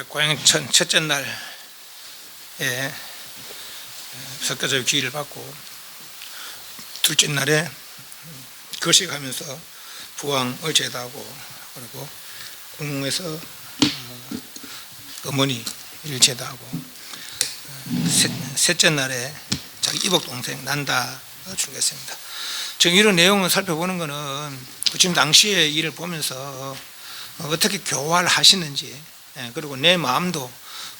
고향 첫째 날에 석가적 기회를 받고 둘째 날에 거식하면서 부왕을 제도하고 그리고 궁에서 어머니를 제도하고 셋째 날에 자기 이복 동생 난다가 출가했습니다. 지금 이런 내용을 살펴보는 것은 지금 당시의 일을 보면서 어떻게 교화를 하시는지, 그리고 내 마음도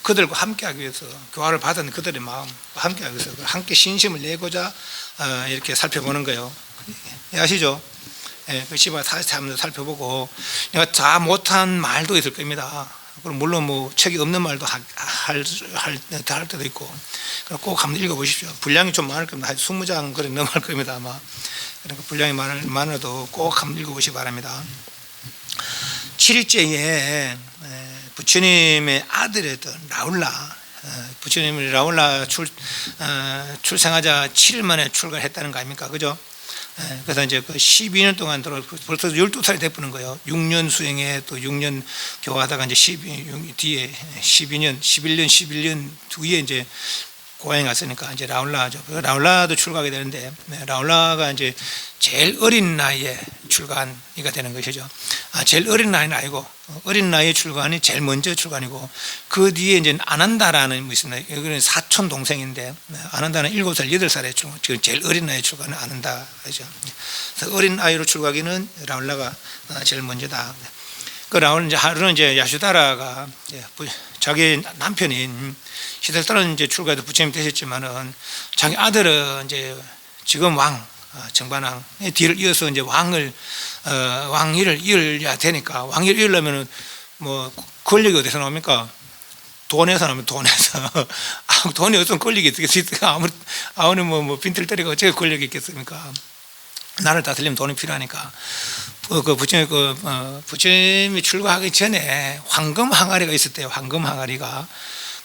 그들과 함께하기 위해서, 교화를 받은 그들의 마음 함께하기 위해서 함께 신심을 내고자 이렇게 살펴보는 거예요. 아시죠? 그 시바 다시 한번 살펴보고, 내가 다 못한 말도 있을 겁니다. 그럼 물론 뭐 책이 없는 말도 할 때도 있고, 꼭 한번 읽어보십시오. 분량이 좀 많을 겁니다. 한 20장 그래 넘어갈 겁니다 아마. 그러니까 분량이 많아도 꼭 한번 읽어보시기 바랍니다. 7일째에 부처님의 아들이었던 라울라, 부처님이 라울라 출생하자 7일 만에 출가를 했다는 거 아닙니까? 그죠? 그래서 이제 그 12년 동안 벌써 12살이 돼버린 거예요. 6년 수행에 또 6년 교화하다가 이제 뒤에 11년 뒤에 이제 고향에 갔으니까 이제 라울라죠. 라울라도 출가하게 되는데, 라울라가 이제 제일 어린 나이에 출가한이가 되는 것이죠. 제일 어린 나이는 아니고, 어린 나이에 출가한이 제일 먼저 출가한이고, 그 뒤에 이제 아난다라는 게 있습니다. 여기는 사촌 동생인데, 아난다는 7살, 8살에 출가, 지금 제일 어린 나이에 출가는 아난다. 그죠. 그래서 어린 아이로 출가하기는 라울라가 제일 먼저다. 그 라울 이제 하루는 이제 야슈다라가 자기 남편인 시달다는 이제 출가해도 부처님 되셨지만은 자기 아들은 이제 지금 왕 정반왕의 뒤를 이어서 이제 왕위를 이어야 되니까, 왕위를 이으려면은 뭐 권력이 어디서 나옵니까? 돈에서 나오면 돈에서. 돈이 없으면 권력이 어떻게 있을까? 아무리 뭐 빈털터리가 어떻게 권력이 있겠습니까? 나를 다스리면 돈이 필요하니까. 부처님이 출가하기 전에 황금 항아리가 있었대요. 황금 항아리가.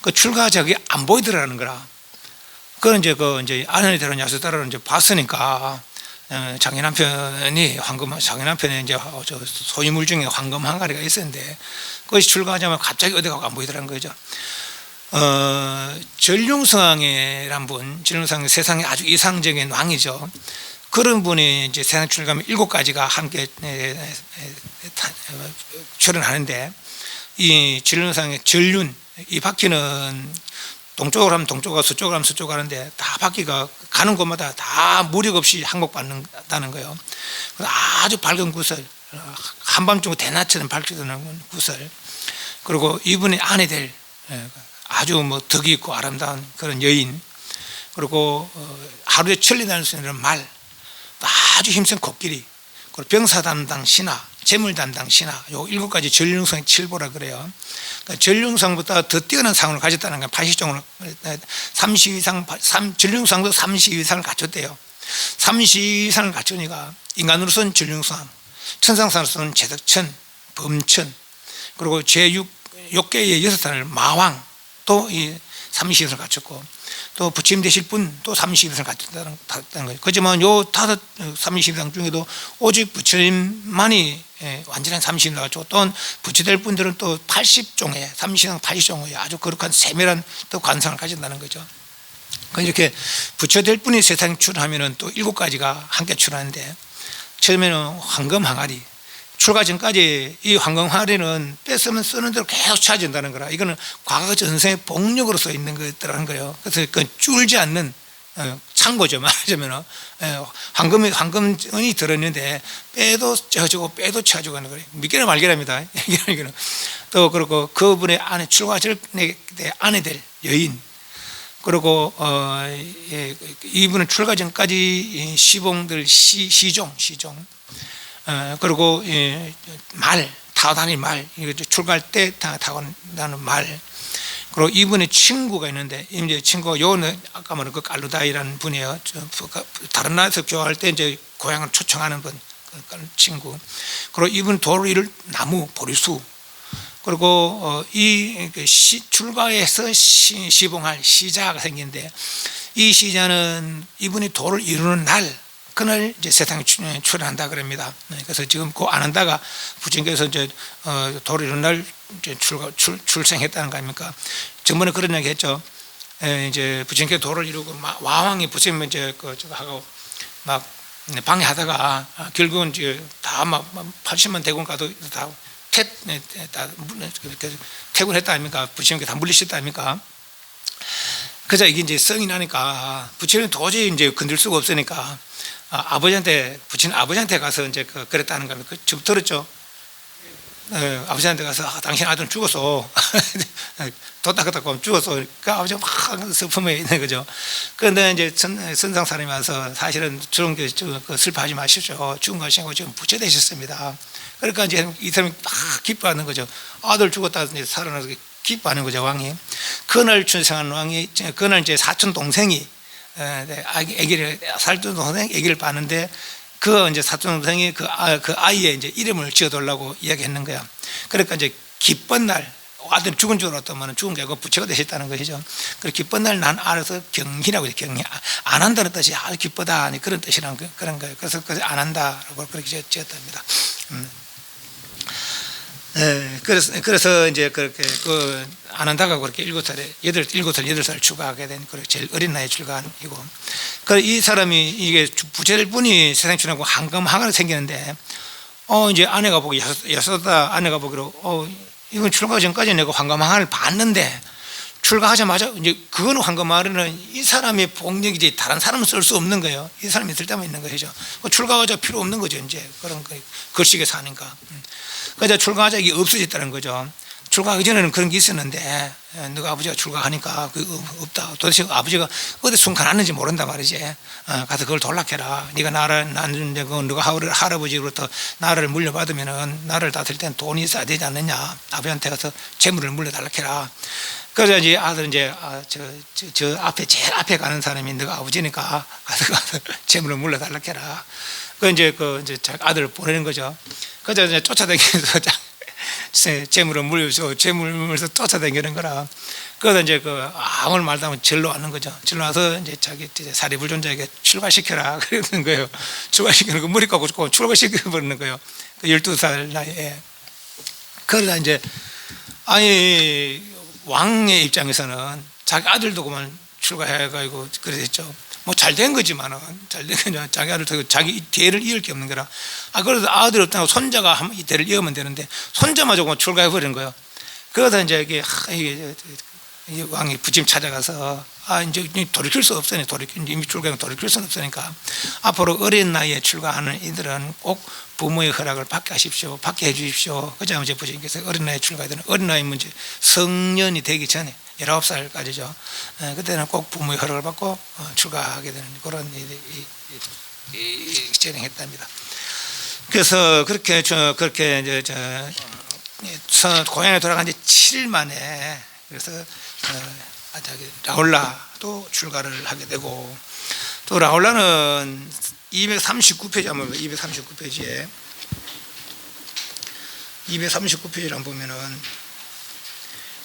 그 출가자기 안 보이더라는 거라. 그건 이제 아내를 데려온 야수다라를 이제 봤으니까, 자기 남편이 자기 남편의 이제 소유물 중에 황금 항아리가 있었는데, 그것이 출가하자면 갑자기 어디 가고 안 보이더라는 거죠. 전룡성왕이란 분, 전룡성왕이 세상에 아주 이상적인 왕이죠. 그런 분이 이제 세상 출가하면 7가지가 함께 출연하는데, 이 전륜상의 전륜, 이 바퀴는 동쪽으로 하면 동쪽하고 서쪽으로 하면 서쪽 가는데, 다 바퀴가 가는 곳마다 다 무력 없이 항복받는다는 거예요. 아주 밝은 구설, 한밤중 대낮처럼 밝혀지는 구설, 그리고 이분의 아내 될 아주 뭐 덕이 있고 아름다운 그런 여인, 그리고 하루에 천리 다닐 수 있는 말, 아주 힘센 코끼리, 그리고 병사 담당 신하, 재물 담당 신하, 요 7가지 전륜성 7보라 그래요. 그러니까 전륜성보다 더 뛰어난 상을 가졌다는 건 80종을 32상, 전륜성도 32상을 갖췄대요. 32상을 갖추니까 인간으로서는 전륜성, 천상사로서는 제덕천, 범천, 그리고 제6개의 6산을 마왕, 또 이 32상을 갖췄고, 또 부처님 되실 분 또 32상 갖췄다는 거예요. 그렇지만 요 32상 중에도 오직 부처님만이 완전한 32상 갖추고, 또 부처될 분들은 또 80종에 32상 80종에 아주 거룩한 세밀한 또 관상을 가진다는 거죠. 이렇게 부처될 분이 세상에 출하면은 또 7가지가 함께 출하는데, 처음에는 황금 항아리, 출가 전까지 이 황금 항아리는 뺐으면 쓰는 대로 계속 찾아진다는 거라. 이거는 과거 전생의 복력으로 써 있는 것들하는 거예요. 그래서 그 줄지 않는 창고죠. 말하자면 황금은이 들었는데 빼도 채워주고 빼도 채워주고 하는 거예요. 믿기나 말기랍니다. 또 그리고 그분의 아내, 출가 전에 아내 될 여인, 그리고 이분은 출가 전까지 시봉들 시종, 그리고 말, 타고 다니는 말, 출가할 때 타고 다니는 말, 그리고 이분의 친구가 있는데, 이제 친구가 요는 아까 말한 그 깔루다이라는 분이에요. 다른 나라에서 교화할 때 이제 고향을 초청하는 분, 그 친구. 그리고 이분 도를 이룰 나무, 보리수. 그리고 이 출가해서 시봉할 시자가 생기는데, 이 시자는 이분이 도를 이루는 날, 그날 이제 세상에 출현한다 그럽니다. 그래서 지금 그 아난다가 부처님께서 이제 도로 이런 날 이제 출생했다는 거 아닙니까? 전번에 그런 얘기 했죠. 이제 부처님께서 도를 이루고 와왕이 부처님 이제 저거 하고 막 방해하다가 결국은 이제 다 막 80만 대군 가도 다 퇴군했다 아닙니까? 부처님께 다 물리셨다 아닙니까? 그래서 이게 이제 성이 나니까 부처님 도저히 이제 건들 수가 없으니까 아버지한테 부처님 아버지한테 가서 이제 그랬다는 겁니다. 좀 들었죠? 아버지한테 가서 당신 아들은 죽었어. 도닥도닥 죽었어. 그러니까 아버지가 막 슬픔에 있는 거죠. 그런데 이제 선상 사람이 와서 사실은 저런 게 슬퍼하지 마십시오. 죽은 것이고 지금 부처되셨습니다. 그러니까 이제 이 사람이 막 기뻐하는 거죠. 아들 죽었다 이제 살아나서 기뻐하는 거죠, 왕이. 그날 출생한 왕이 그날 이제 사촌 동생이 아기를 사촌 동생 아기를 봤는데 그 이제 사촌 동생이 그 아이의 이제 이름을 지어달라고 이야기했는 거야. 그러니까 이제 기쁜 날 아들 죽은 줄 알았더만 죽은 게 아니고 부처가 되셨다는 것이죠. 그 기쁜 날 난 알아서 경희라고 경희 안 한다는 뜻이 기쁘다 그런 뜻이란 그런 거예요. 그래서 안 한다라고 그렇게 지었답니다. 그래서 이제 그렇게 안 한다가 그렇게 7살 출가하게 된 그렇게 제일 어린 나이에 출가한 이고. 이 사람이 이게 부처될 분이 세상에 출현하고 한감하가 생기는데 이제 아내가 보기 여섯다 아내가 보기로 이건 출가 전까지 내가 황감항을 봤는데 출가하자마자 이제 그거는 황감항은 이 사람의 복력이지 다른 사람은 쓸 수 없는 거예요. 이 사람이 있을 때만 있는 것이죠. 출가하자 필요 없는 거죠. 이제 그런 거식에 사니까. 그래서 출가하자 이게 없어졌다는 거죠. 출가하기 전에는 그런 게 있었는데 너가 아버지가 출가하니까 없다. 도대체 아버지가 어디 순간하는지 모른단 말이지. 가서 그걸 돌락해라. 네가 나를 낳는데 너가 할아버지로부터 나를 물려받으면은 나를 다스릴 때는 돈이 있어야 되지 않느냐. 아버지한테 가서 재물을 물려달라해라. 그래서 이제 아들은 이제 저 앞에 제일 앞에 가는 사람이 너가 아버지니까 가서 재물을 물려달라해라. 그 이제 아들을 보내는 거죠. 그래서 이제 쫓아다니면서 재물을 물려서 재물을 쫓아다니는 거라. 그래서 이제 아무 말도 하면 절로 왔는 거죠. 절로 와서 이제 자기 사리불존자에게 출가시켜라 그러는 거예요. 출가시키는 거 머리 깎고 출가시켜 버리는 거예요. 12살 나이에. 그러다 이제 아니 왕의 입장에서는 자기 아들도 그만 출가해가지고 그랬죠. 뭐 잘 된 거지만은 잘된 거냐 자기 아들 자기 대를 이을 게 없는 거라. 그래서 아들이 없다고 손자가 이 대를 이으면 되는데 손자마저 그만 출가해 버린 거예요. 그러다 이제 이게 왕이 부처님 찾아가서 이제 돌이킬 수 없으니 이미 출가하면 돌이킬 수는 없으니까 앞으로 어린 나이에 출가하는 이들은 꼭 부모의 허락을 받게 하십시오. 받게 해 주십시오. 그자면 이제 부처님께서 어린 나이에 출가해야 되는 어린 나이면 이제 성년이 되기 전에 19살까지죠. 그때는 꼭 부모의 허락을 받고 출가하게 되는 그런 진행했답니다. 그래서 그렇게 이제 고향에 돌아간 지 7일 만에 그래서 라울라도 출가를 하게 되고 또 라울라는 239페이지 한번 239페이지에 239페이지를 보면은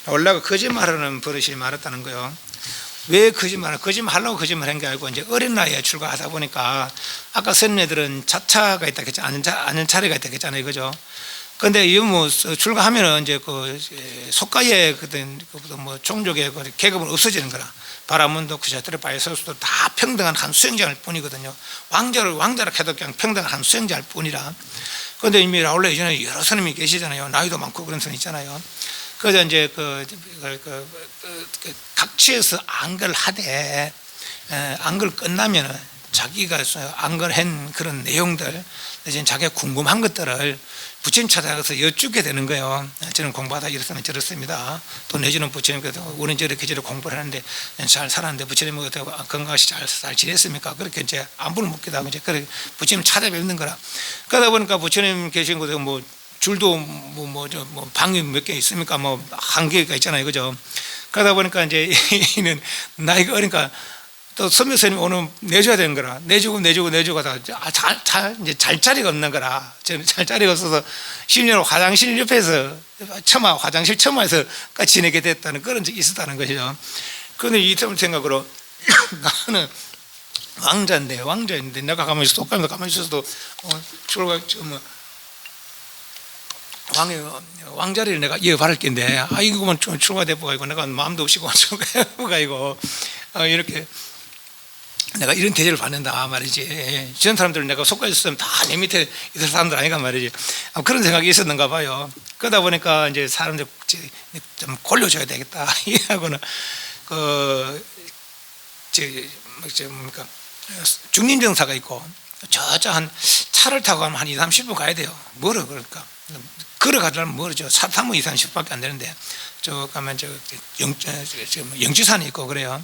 라울라가 거짓말하는 버릇이 많았다는 거예요. 왜 거짓말하려고 거짓말한 게 아니고 이제 어린 나이에 출가하다 보니까 아까 선녀들은 자차가 있다 했죠. 아는 차례가 있다 했잖아요, 그죠? 그런데 이 뭐 출가하면은 이제 속가의 뭐 종족의 계급은 없어지는 거라. 바라문도 쿠샤트르 바이서스도 다 평등한 한 수행자일 뿐이거든요. 왕자라 해도 그냥 평등한 한 수행자일 뿐이라. 그런데 이미 라울라 이전에 여러 스님이 계시잖아요. 나이도 많고 그런 스님 있잖아요. 그래서 이제 각처에서 안걸 하되 안걸 끝나면은 자기가 안걸한 그런 내용들, 이제 자기가 궁금한 것들을 부처님 찾아가서 여쭙게 되는 거예요. 저는 공부하다 이렇습니다. 저렇습니다. 또 내지는 부처님께서 우리는 저렇게 공부를 하는데 잘 살았는데 부처님은 건강하시 잘 지냈습니까? 그렇게 이제 안부를 묻기도 하고 이제 그렇게 부처님 찾아뵙는 거라. 그러다 보니까 부처님 계신 곳에 뭐 줄도 뭐 방이 몇 개 있습니까? 뭐 한 개가 있잖아요, 그죠? 그러다 보니까 이제 이는 나이가 어리니까 또 선묘스님 오늘 내줘야 되는 거라. 내주고 다 이제 잘 자리가 없는 거라. 저는 잘 자리가 없어서 10년 화장실 옆에서 화장실 처마에서 같이 지내게 됐다는 그런 적이 있었다는 것이죠. 그런데 이 생각으로 나는 왕자인데 내가 가만히 속가면서 가만히 있어도 출가 왕자리를 내가 이어받을 건데 이거만 출가돼 보고 내가 마음도 없이 출가해보가 이거 이렇게 내가 이런 대접을 받는다 말이지. 저런 사람들은 내가 속가 있었으면 다 내 밑에 있을 사람들 아니가 말이지. 그런 생각이 있었는가 봐요. 그러다 보니까 이제 사람들 좀 골려줘야 되겠다 이하고는 뭡니까 중림정사가 있고 한 차를 타고 가면 한 2, 30분 가야 돼요. 멀어. 그러니까 걸어가려면 멀어져. 차 타면 2, 30분밖에 안 되는데 저 가면 영지산이 있고 그래요.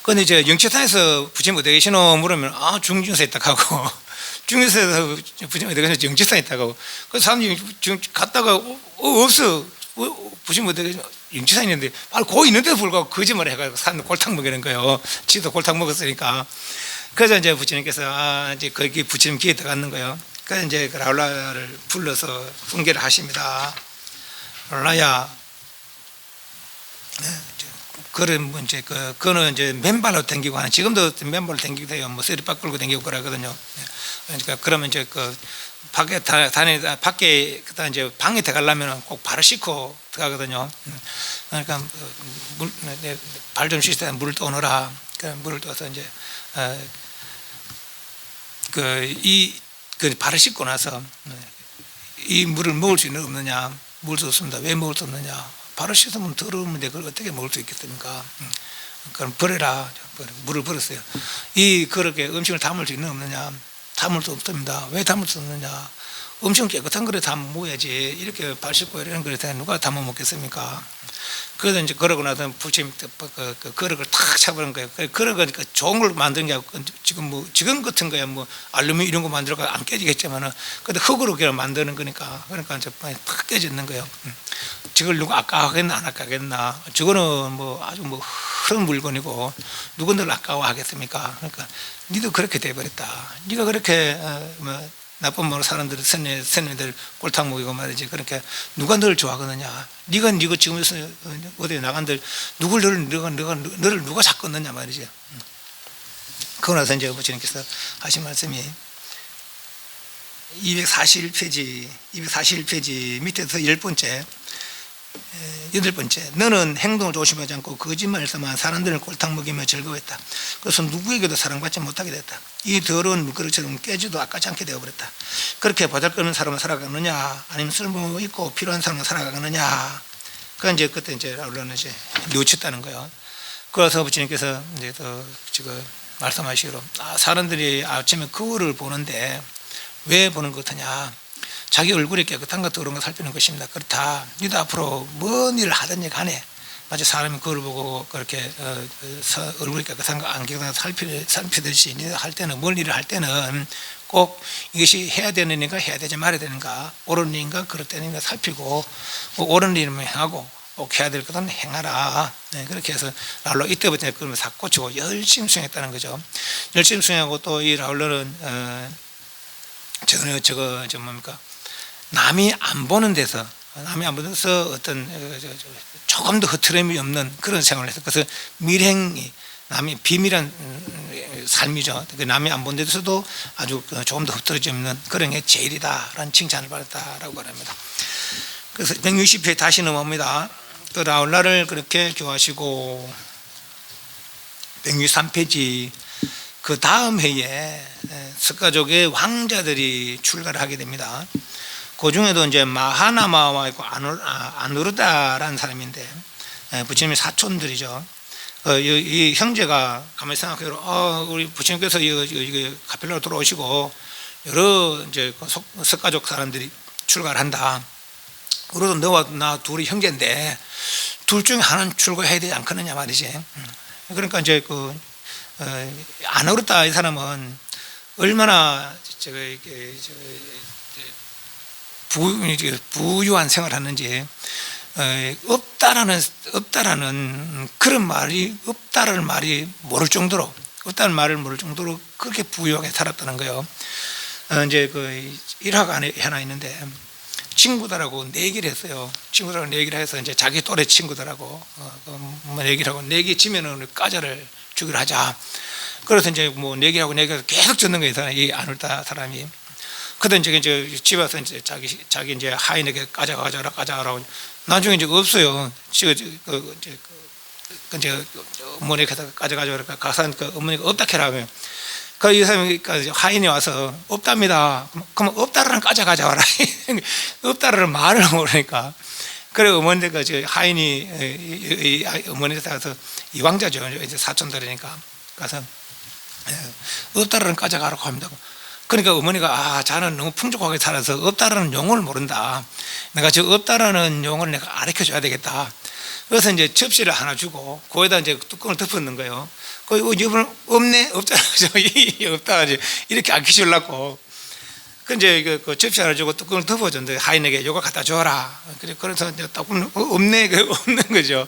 근데 이제 영지산에서 부처님 어디 계시노 물으면 중진사에 있다 하고 중진사에서 부처님 어디 계시노 영지산에 있다 하고 그 사람들이 갔다가 없어. 부처님 어디 계시노 영지산에 있는데 바로 고 있는데도 불구하고 거짓말을 해가지고 사람들 골탕 먹이는 거예요. 지도 골탕 먹었으니까. 그래서 이제 부처님께서 이제 거기 부처님 귀에 들어가는 거예요. 그래서 이제 라울라를 불러서 훈계를 하십니다. 라울라야, 그런 이제 그거는 이제 맨발로 댕기고 하는, 지금도 맨발로 댕기고 해요. 뭐 쓰리박 끌고 댕기고 그러거든요. 그러니까 그러면 이제 밖에 밖에 그다 이제 방에 들어가려면 꼭 발을 씻고 들어가거든요. 그러니까 발 좀 씻을 때 물을 떠오너라. 물을 떠서 이제 발을 씻고 나서 이 물을 먹을 수 있는 없느냐? 먹을 수 없습니다. 왜 먹을 수 없느냐? 발을 씻으면 더러운데 그걸 어떻게 먹을 수 있겠습니까? 그럼 버려라. 물을 버렸어요. 이 그렇게 음식을 담을 수 있는 없느냐? 담을 수 없습니다. 왜 담을 수 없느냐? 음식은 깨끗한 그릇에 담아 먹어야지. 이렇게 발 씻고 이런 그릇에 누가 담아 먹겠습니까? 그래서 이제 그러고 나서 부처님 그 그릇을 탁 차버린 거예요. 그릇은 좋은 걸 만든 게 아니고 지금 같은 거야 뭐 알루미늄 이런 거 만들어가 안 깨지겠지만은 근데 흙으로 그냥 만드는 거니까 그러니까 이제 탁 깨졌는 거예요. 저걸 누가 아까워하겠나 안 아까워하겠나? 저거는 뭐 아주 뭐 흐른 물건이고 누구들 아까워하겠습니까? 그러니까 니도 그렇게 돼버렸다. 네가 그렇게 나쁜 마음으로 사람들 선녀들 꼴탕 먹이고 말이지. 그러니까 누가 너를 좋아하겠느냐? 네가 지금 어디 나간들 너를 누가 잡겠느냐 말이죠. 그러고 나서 이제 부처님께서 하신 말씀이 241페이지 밑에서 10번째 너는 행동을 조심하지 않고 거짓말에서만 사람들을 꼴탕 먹이며 즐거워했다. 그래서 누구에게도 사랑받지 못하게 됐다. 이 더러운 물그릇처럼 깨지도 아깝지 않게 되어버렸다. 그렇게 보잘것없는 사람은 살아가느냐 아니면 쓸모있고 필요한 사람은 살아가느냐. 이제 그때 이제 라울라는 이제 뉘우쳤다는 거예요. 그래서 부처님께서 이제 지금 말씀하시기로 사람들이 아침에 거울을 보는데 왜 보는 것 같으냐? 자기 얼굴이 깨끗한 것 더러운 거 살피는 것입니다. 그렇다. 니도 앞으로 뭔 일을 하든지 간에 마치 사람이 거울 보고 그렇게 얼굴이 깨끗한 거 안 깨끗한 거 살피듯이 니도 할 때는 뭔 일을 할 때는 꼭 이것이 해야 되는 일인가 해야 되지 말아야 되는가 옳은 일인가 그럴 때는 살피고 옳은 일이면 행하고 꼭 해야 될 것은 행하라. 그렇게 해서 라울라 이때부터 그러면 싹 꽂히고 열심히 수행했다는 거죠. 열심히 수행하고 또 이 라울라는 저거 뭡니까? 남이 안 보는 데서 어떤 조금 더 흐트러짐이 없는 그런 생활을 해서 그래서 밀행이 남이 비밀한 삶이죠. 남이 안 본 데서도 아주 조금 더 흐트러짐 없는 그런 게 제일이다라는 칭찬을 받았다라고 말합니다. 그래서 160회 다시 넘어옵니다. 그 라울라를 그렇게 교하시고 163페이지 그 다음 해에 석가족의 왕자들이 출가를 하게 됩니다. 그 중에도 이제 마하나마와 있고 아누르다라는 사람인데 부처님의 사촌들이죠. 이 형제가 가만히 생각해요. 우리 부처님께서 이 카펠라로 들어오시고 여러 이제 석가족 사람들이 출가를 한다. 우리도 너와 나 둘이 형제인데 둘 중에 하나는 출가해야 되지 않겠느냐 말이지. 그러니까 이제 아누르다 이 사람은 얼마나 부유한 생활을 하는지 없다라는 그런 말이 없다라는 말이 모를 정도로 없다는 말을 모를 정도로 그렇게 부유하게 살았다는 거예요. 이제 일화가 하나 있는데 친구들하고 내기를 했어요. 친구들하고 내기를 해서 이제 자기 또래 친구들하고 내기를 하고 내기 지면은 과자를 주기로 하자. 그래서 이제 뭐 내기하고 계속 젓는 거예요. 이 아놀다 사람이. 그때 이제 집에 와서 이제 자기 이제 하인에게 가져가라고. 나중에 이제 없어요. 이제 어머니가 가져가라. 가서 어머니가 없다 해라며. 이 사람이 하인이 와서 없답니다. 그럼 없다라는 가져가라. 없다라는 말을 모르니까. 그래 어머니가 하인이 어머니가 가서 이 왕자죠. 이제 사촌들이니까 가서 없다라는 가져가라고 합니다. 그러니까 어머니가 자는 너무 풍족하게 살아서 없다라는 용어를 모른다. 내가 저 없다라는 용어를 내가 가르쳐 줘야 되겠다. 그래서 이제 접시를 하나 주고 거기다 이제 뚜껑을 덮었는 거예요. 이번에 없네 없잖아. 없다 이렇게 안 키우려고. 이제 그 접시 하나 주고 뚜껑을 덮어줬는데 하인에게 이거 갖다 줘라. 그래서 이제 뚜껑 없네 없는 거죠.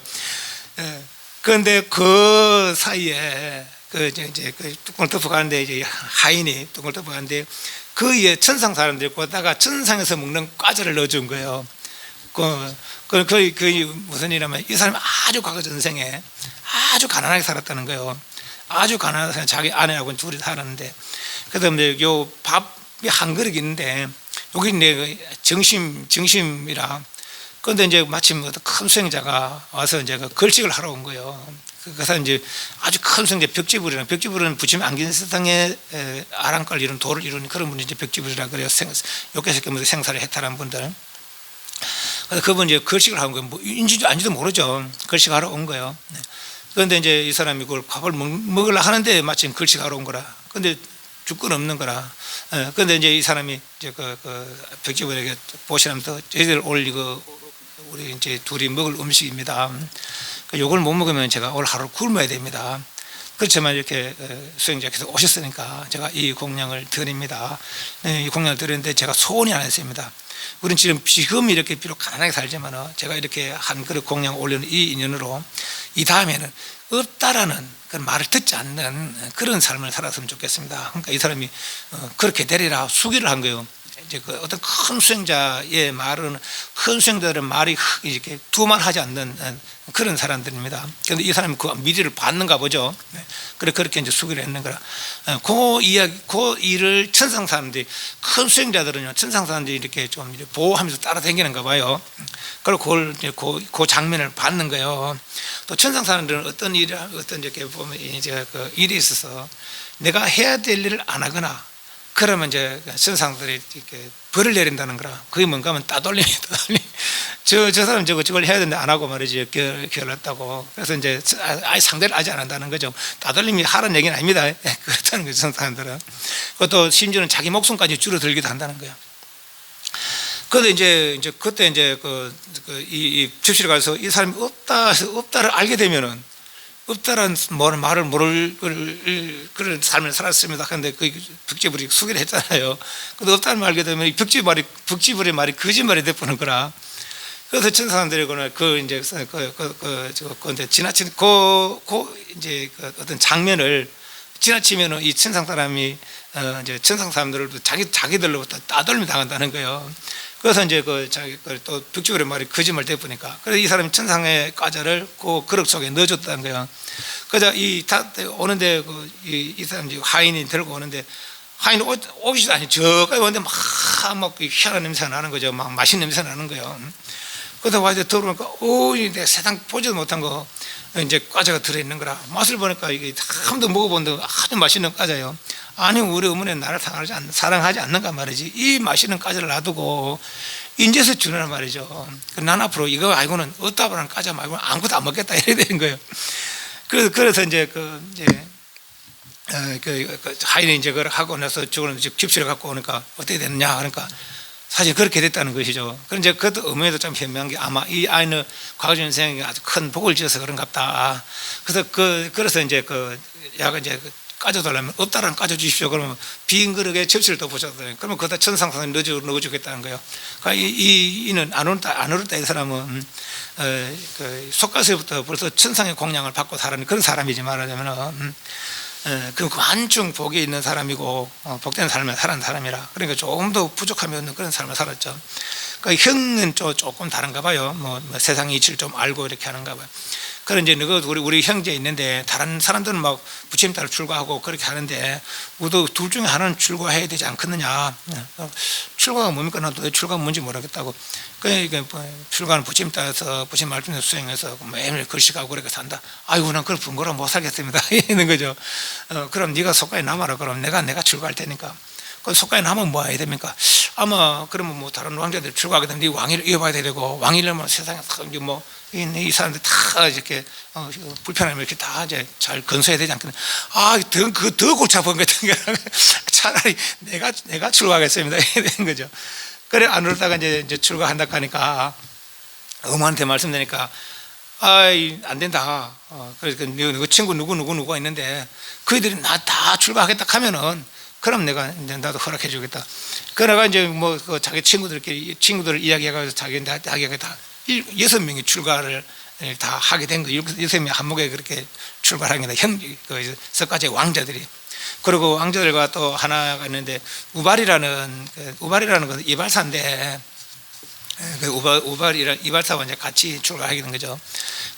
그런데 그 사이에 이제 뚜껑을 덮어가는데 이제 하인이 뚜껑을 덮어가는데 그 위에 천상 사람들이 거기다가 천상에서 먹는 과자를 넣어준 거예요. 그 무슨 일이냐면 이 사람이 아주 과거 전생에 아주 가난하게 살았다는 거예요. 아주 가난하게 자기 아내하고 둘이 살았는데 그래서 이제 요 밥이 한 그릇 있는데 여기 이제 정심이라. 그런데 이제 마침 큰 수행자가 와서 이제 걸식을 하러 온 거예요. 그래서 이제 아주 큰 수행자 벽지불은 붙이면 안긴 세상에 아랑깔 이룬 도를 이루는 그런 분이 이제 벽지불이라 그래요. 욕계세계 생사를 해탈한 분들. 그래서 그분 이제 걸식을 하는 거예요. 뭐 인지도 아닌지도 모르죠. 걸식하러 온 거예요. 그런데 이제 이 사람이 그걸 밥을 먹으려 하는데 마침 걸식하러 온 거라. 그런데 줄 건 없는 거라. 그런데 이제 이 사람이 이제 벽지불에게 보시면서 저희들 오늘 우리 이제 둘이 먹을 음식입니다. 요걸 못 먹으면 제가 오늘 하루 굶어야 됩니다. 그렇지만 이렇게 수행자께서 오셨으니까 제가 이 공양을 드립니다. 이 공양을 드렸는데 제가 소원이 하나 있습니다. 우리는 지금 이렇게 비록 가난하게 살지만 제가 이렇게 한 그릇 공양 올리는 이 인연으로 이 다음에는 없다라는 그런 말을 듣지 않는 그런 삶을 살았으면 좋겠습니다. 그러니까 이 사람이 그렇게 되리라 수기를 한 거예요. 이제 어떤 큰 수행자의 말은 큰 수행자들의 말이 이렇게 두말하지 않는 그런 사람들입니다. 그런데 이 사람이 그 미리를 봤는가 보죠. 그렇게 이제 수기를 했는 거라. 그 일을 천상 사람들이 큰 수행자들은요, 천상 사람들이 이렇게 좀 보호하면서 따라다니는가 봐요. 그리고 그 장면을 봤는 거예요. 또 천상 사람들은 어떤 이렇게 보면 이제 그 일이 있어서 내가 해야 될 일을 안 하거나 그러면 이제 천상들이 이렇게 벌을 내린다는 거라. 그게 뭔가 하면 따돌림이다. 저 사람 저걸 해야 되는데 안 하고 말이지. 결렀다고. 그래서 이제 아예 상대를 아직 안 한다는 거죠. 따돌림이 하라는 얘기는 아닙니다. 그렇다는 거죠, 천상들은. 그것도 심지어는 자기 목숨까지 줄어들기도 한다는 거예요. 그런데 이제 그때 이제 이 접시를 가서 이 사람이 없다를 알게 되면은 없다라는 말을 모를 그런 삶을 살았습니다. 그런데 그 벽지불이 수기를 했잖아요. 근데 없다는 말 알게 되면 벽지불의 말이 거짓말이 돼버는 거라. 그래서 천사들이거나 이제 지나친 이제 어떤 장면을 지나치면은 이 천상 사람이 이제 천상 사람들을 자기들로부터 따돌림 당한다는 거예요. 그래서 이제 또 벽지불의 말이 거짓말 돼보니까 그래서 이 사람이 천상의 과자를 그 그릇 속에 넣어줬다는 거예요. 그래서 오는데 이 사람이 하인이 들고 오는데 하인이 오기도 아니 저까지 오는데 막 희한한 냄새가 나는 거죠. 막 맛있는 냄새가 나는 거예요. 그래서 와서 들어보니까 내 세상 보지도 못한 거 이제 과자가 들어있는 거라. 맛을 보니까 이게 한 번도 먹어본데 아주 맛있는 과자예요. 아니 우리 어머니는 나를 사랑하지 않는가 말이지. 이 맛있는 과자를 놔두고 인제서 주는 말이죠. 난 앞으로 이거 알고는 없다라는 과자 말고는 아무것도 안 먹겠다 이래 되는 거예요. 그래서 이제 하인이 이제 그걸 하고 나서 저거는 집시를 갖고 오니까 어떻게 됐느냐 그러니까 사실 그렇게 됐다는 것이죠. 그런데 그것도 어머니도 좀 현명한 게 아마 이 아이는 과거 전생에 아주 큰 복을 지어서 그런갑다. 그래서 이제 야가 이제 까져달라면 없다라는 까져 주십시오. 그러면 빈 그릇에 접시를 더 보셨어요. 그러면 거기다 천상선을 넣어주겠다는 거예요. 그러니까 이는 안 오르다 이 사람은 속가서부터 벌써 천상의 공양을 받고 살아는 그런 사람이지 말하자면 그 완충 복이 있는 사람이고 복된 삶을 살아는 사람이라. 그러니까 조금 더 부족함이 없는 그런 삶을 살았죠. 그러니까 형은 조금 다른가 봐요. 뭐 세상 이치를 좀 알고 이렇게 하는가 봐요. 그런 이제 우리 형제 있는데 다른 사람들은 막 부처님 따라 출가하고 그렇게 하는데 우리도 둘 중에 하나는 출가해야 되지 않겠느냐. 출가가 뭡니까? 나도 왜 출가가 뭔지 모르겠다고. 그러니까 출가는 부처님 따라서 부처님 말씀에 수행해서 매일 글씨가고 그렇게 산다. 아이고 난 그걸 번거로 못 살겠습니다. 이러는 거죠. 그럼 네가 속가에 남아라. 그럼 내가 출가할 테니까. 그 속가에 남으면 뭐 해야 됩니까? 아마 그러면 뭐 다른 왕자들 출가하게 되면 네 왕위를 이어봐야 되고 왕위려면 세상에 뭐 이 사람들 다 이렇게 불편함을 이렇게 다 이제 잘 건설해야 되지 않겠나? 더 골치 아픈 같은 게 차라리 내가 출가하겠습니다. 이렇게 된 거죠. 그래 안 그러다가 이제 출가한다 하니까 어머한테 말씀드리니까 안 된다. 그래서 그 친구 누구가 있는데 그들이 나 다 출가하겠다 하면은 그럼 나도 허락해 주겠다. 그러다가 이제 뭐 자기 친구들 이야기해가지고 자기가 다 6명이 출가를 다 하게 된 거예요. 6명이 한목에 그렇게 출가를 하게 된 석가제 왕자들이. 그리고 왕자들과 또 하나가 있는데 우발이라는 건 이발사인데 그 이발사와 이제 같이 출가하게 된 거죠.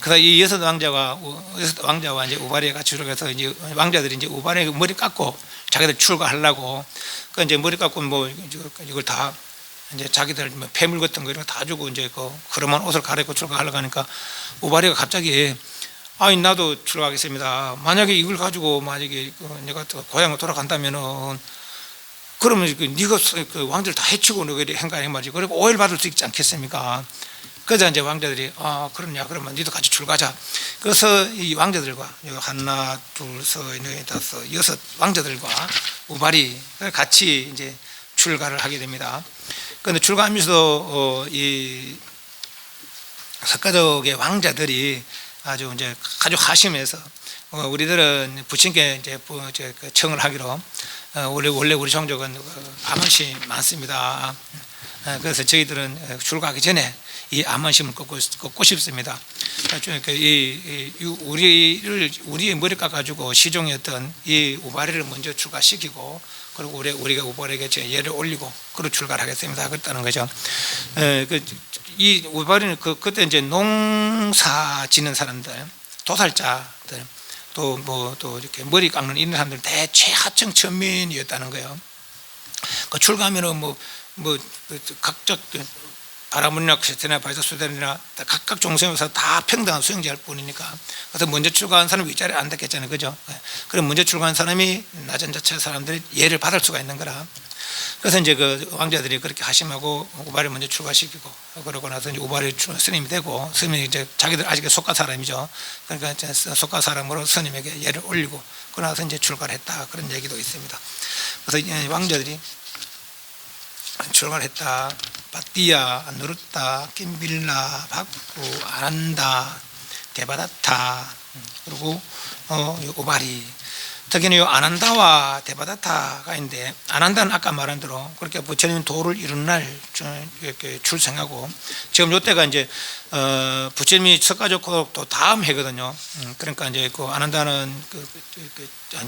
그래서 이 여섯 왕자와 이제 우발이가 같이 출가해서 이제 왕자들이 이제 우발의 머리 깎고 자기들 출가하려고 그 이제 머리 깎고 뭐 이걸 다 이제 자기들 폐물 같은 거 이런 거 다 주고 이제 그 그러면 옷을 갈아입고 출가하려고 하니까 우발이가 갑자기 나도 출가하겠습니다. 만약에 이걸 가지고 만약에 내가 고향을 돌아간다면은 그러면 네가 그 왕들 다 해치고 너가 행간해 말이지. 그리고 오해를 받을 수 있지 않겠습니까? 그래서 이제 왕자들이 그러냐 그러면 너도 같이 출가하자. 그래서 이 왕자들과 하나 둘셋넷 다섯 여섯 왕자들과 우발이 같이 이제 출가를 하게 됩니다. 그런데 출가하면서도 이 석가족의 왕자들이 아주 하심해서 우리들은 부친께 이제 청을 하기로 원래 우리 종족은 암언심이 많습니다. 그래서 저희들은 출가하기 전에 이 암언심을 꺾고 싶습니다. 우리의 머리 깎아가지고 시종이었던 이 우발이를 먼저 출가시키고 그리고 우리가 우발에게 예를 올리고 그리고 출가를 하겠습니다. 그랬다는 거죠. 이 우발이는 그때 이제 농사 짓는 사람들, 도살자들, 또 이렇게 머리 깎는 이런 사람들 대최하층 천민이었다는 거예요. 그 출가하면은 각적 바라문이나 크리스티나 바이서수단이나 각각 종성에서 다 평등한 수용자일 뿐이니까. 그래서 먼저 출가한 사람이 윗자리에 앉았겠잖아요, 그죠? 그럼 먼저 출가한 사람이 낮은 자체 사람들이 예를 받을 수가 있는 거라. 그래서 이제 그 왕자들이 그렇게 하심하고 우발을 먼저 출가시키고 그러고 나서 이제 우발이 스님이 되고 스님이 이제 자기들 아직 속가 사람이죠. 그러니까 이제 속가 사람으로 스님에게 예를 올리고 그러고 나서 이제 출가를 했다 그런 얘기도 있습니다. 그래서 왕자들이 출가를 했다. 바띠야, 누르타, 김빌라, 박구, 아난다, 데바다타 그리고 우발이. 특히는 이 아난다와 데바다타가 있는데 아난다는 아까 말한 대로 그렇게 부처님 도를 이룬 날 이렇게 출생하고 지금 이때가 이제 부처님이 석가적 또 다음 해거든요. 그러니까 이제 그 아난다는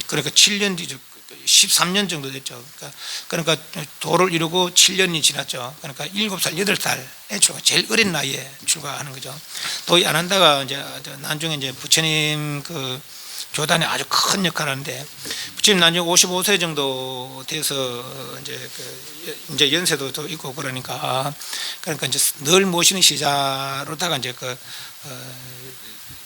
그러니까 7년 뒤죠. 13년 정도 됐죠. 그러니까 도를 이루고 7년이 지났죠. 그러니까 7살, 8살에 출가, 제일 어린 나이에 출가하는 거죠. 또 이 아난다가 이제 나중에 이제 부처님 그 교단에 아주 큰 역할을 하는데 부처님 나중에 55세 정도 돼서 이제 연세도 또 있고 그러니까 이제 늘 모시는 시자로다가 이제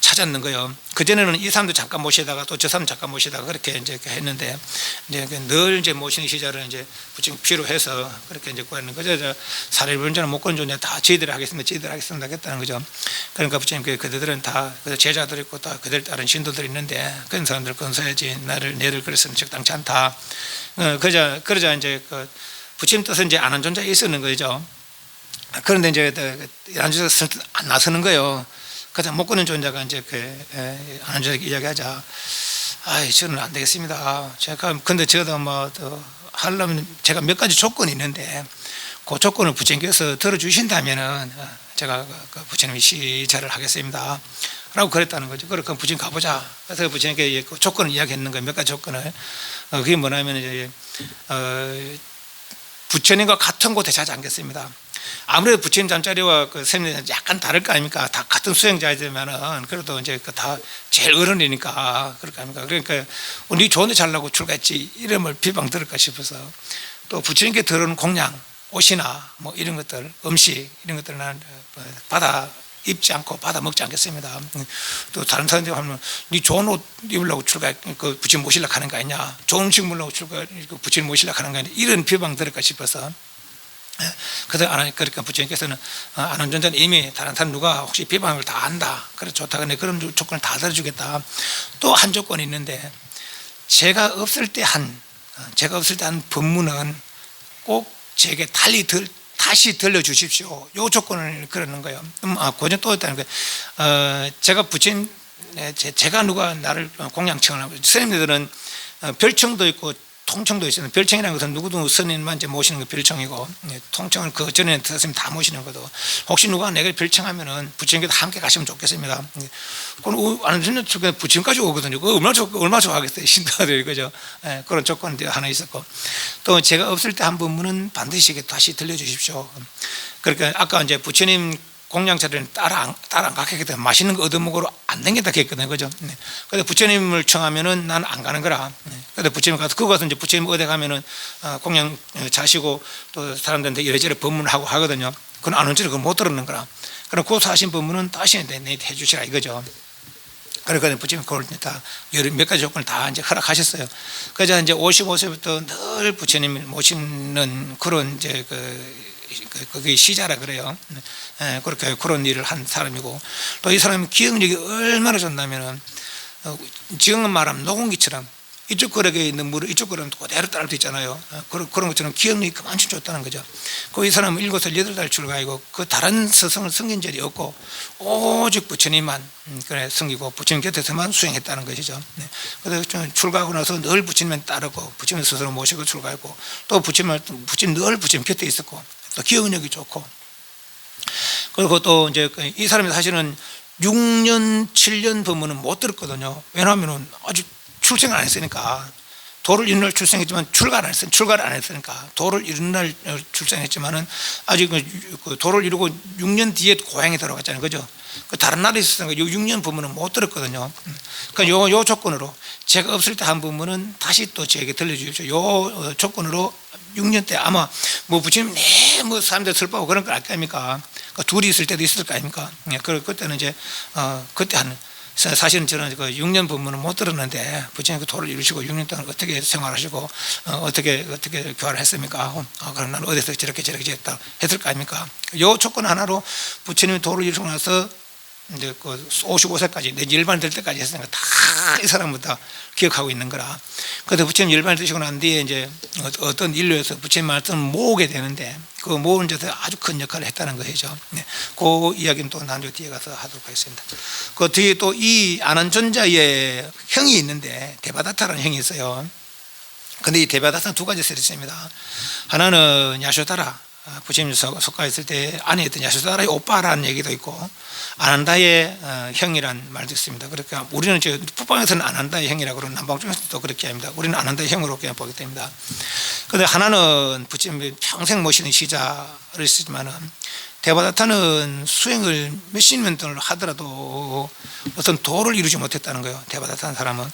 찾았는 거예요. 그전에는 이 사람도 잠깐 모시다가 또 저 사람 잠깐 모시다가 그렇게 이제 했는데 이제 늘 이제 모시는 시자를 이제 부처님 필요해서 그렇게 이제 구하는 거죠. 사례불존자, 목건존자 다 저희들이 하겠습니다 했다는 거죠. 그러니까 부처님 그들은 다 제자들 있고 다 그들 따른 신도들 있는데 그런 사람들 건서야지 내를 그랬으면 적당치 않다. 그러자 이제 부처님 뜻은 이제 안 한 존자에 있었는 거죠. 그런데 이제 안 존자가 안 나서는 거예요. 그래서 못 끊는 존자가 이제 안 존자에게 이야기하자. 저는 안 되겠습니다. 근데 제가 하려면 제가 몇 가지 조건이 있는데 그 조건을 부처님께서 들어주신다면은 제가 부처님이 시찰을 하겠습니다. 라고 그랬다는 거죠. 그러니까 부처님 가보자. 그래서 부처님께 그 조건을 이야기했는 거예요. 몇 가지 조건을. 그게 뭐냐면 이제 부처님과 같은 곳에 자지 않겠습니다. 아무래도 부처님 잠자리와 그 스님들 약간 다를 거 아닙니까? 다 같은 수행자이지만은 그래도 이제 다 제일 어른이니까 그럴 거 아닙니까? 그러니까 우리 좋은데 잘나고 출가했지 이름을 비방 들을까 싶어서 또 부처님께 들어오는 공양, 옷이나 뭐 이런 것들, 음식 이런 것들은 나는 받아 입지 않고 받아 먹지 않겠습니다. 또 다른 사람들 하면 네 좋은 옷 입으려고 출가 그 부처님 모시려고 하는 거 아니냐? 좋은 음식 먹으려고 출가 그 부처님 모시려고 하는 거 아니냐? 이런 비방 들을까 싶어서. 그래서 그러니까 부처님께서는 안원전자는 이미 다른 사람 누가 혹시 비방을 다 안다. 그래 좋다. 근데 그런 조건을 다 들어주겠다. 또 한 조건이 있는데 제가 없을 때 한 법문은 꼭 제게 다시 들려주십시오. 요 조건을 그러는 거예요. 고전 또 있다는 거예요. 제가 부처님, 제가 누가 나를 공양청을 하고, 스님들은 별청도 있고 통청도 있어요. 별청이라는 것은 누구도 스님만 이제 모시는 거 별청이고, 통청은 그 전에 스님 다 모시는 거도. 혹시 누가 내가 별청하면은 부처님께도 함께 가시면 좋겠습니다. 그건 안전한 부처님까지 오거든요. 그거 얼마나 좋아하겠어요. 신도들이 그죠. 그런 조건이 하나 있었고, 또 제가 없을 때 한 법문은 반드시 다시 들려주십시오. 그러니까 아까 이제 부처님 공양차례는 따라 안 가게 되면 맛있는 거 얻어먹으러 안 댕긴다 했거든요. 그죠? 근데 부처님을 청하면은 나는 안 가는 거라. 근데 부처님 가서 그거 가서 이제 부처님 어디 가면은 공양 자시고 또 사람들한테 이래저래 법문을 하고 하거든요. 그건 안 온지는 그걸 못 들었는 거라. 그럼 그 하신 법문은 다시 해주시라 이거죠. 그러니까 부처님 그걸 다 몇 가지 조건을 다 이제 허락하셨어요. 그래서 이제 55세부터 늘 부처님을 모시는 그런 이제 그게 시자라 그래요. 그렇게 그런 일을 한 사람이고, 또 이 사람의 기억력이 얼마나 좋냐면은 지금 말하면 노공기처럼 이쪽 거력에 있는 물을 이쪽 거력은 그대로 따를 수 있잖아요. 그런 것처럼 기억력이 그만큼 좋다는 거죠. 이 사람은 7살 8달 출가이고 그 다른 스승을 섬긴 적이 없고 오직 부처님만 섬기고 부처님 곁에서만 수행했다는 것이죠. 그래서 출가하고 나서 늘 부처님만 따르고 부처님 스스로 모시고 출가했고, 또 부처님 늘 부처님 곁에 있었고, 또 기억력이 좋고, 그리고 또 이제 이 사람이 사실은 6년 7년 법문은 못 들었거든요. 왜냐하면 아직 출생을 안 했으니까. 도를 이룬 날 출생했지만 출가를 안 했으니까. 도를 이룬 날 출생했지만은 아직 그 도를 이루고 6년 뒤에 고향에 들어갔잖아요. 그죠? 그 다른 나라에 있었으니까 6년 법문은 못 들었거든요. 그러니까 요 조건으로 제가 없을 때 한 법문은 다시 또 저에게 들려주십시오. 요 조건으로 6년 때 아마 뭐 부처님 뭐 사람들 슬퍼하고 그런 걸 알 거 아닙니까? 그러니까 둘이 있을 때도 있을 거 아닙니까? 그때는 이제 그때 사실은 저는 그 6년 법문은 못 들었는데 부처님 그 도를 이루시고 6년 동안 어떻게 생활하시고 어떻게 교화를 했습니까? 그럼 나는 어디서 저렇게 했다 했을 거 아닙니까? 요 조건 하나로 부처님이 도를 이루시고 나서 이제 그 55세까지 내 일반 될 때까지 했으니까 다 이 사람은 다 기억하고 있는 거라. 그래서 부처님 일반을 드시고 난 뒤에 이제 어떤 인류에서 부처님 말씀을 모으게 되는데 그 모으는 데서 아주 큰 역할을 했다는 것이죠. 그 이야기는 또 나중에 뒤에 가서 하도록 하겠습니다. 그 뒤에 또 이 아난존자의 형이 있는데 데바다타라는 형이 있어요. 근데 이 데바다타는 두 가지 설이 있습니다. 하나는 야쇼다라, 부처님 속가했을 때 안에 있던 야쇼다라의 오빠라는 얘기도 있고, 아난다의 형이란 말도 있습니다. 그러니까 우리는 북방에서는 아난다의 형이라고 그러고 남방 쪽에서도 그렇게 합니다. 우리는 아난다의 형으로 그냥 보게 됩니다. 그런데 하나는 부처님이 평생 모시는 시자를 쓰지만은 데바다타는 수행을 몇십 년 동안 하더라도 어떤 도를 이루지 못했다는 거예요. 데바다타는 사람은.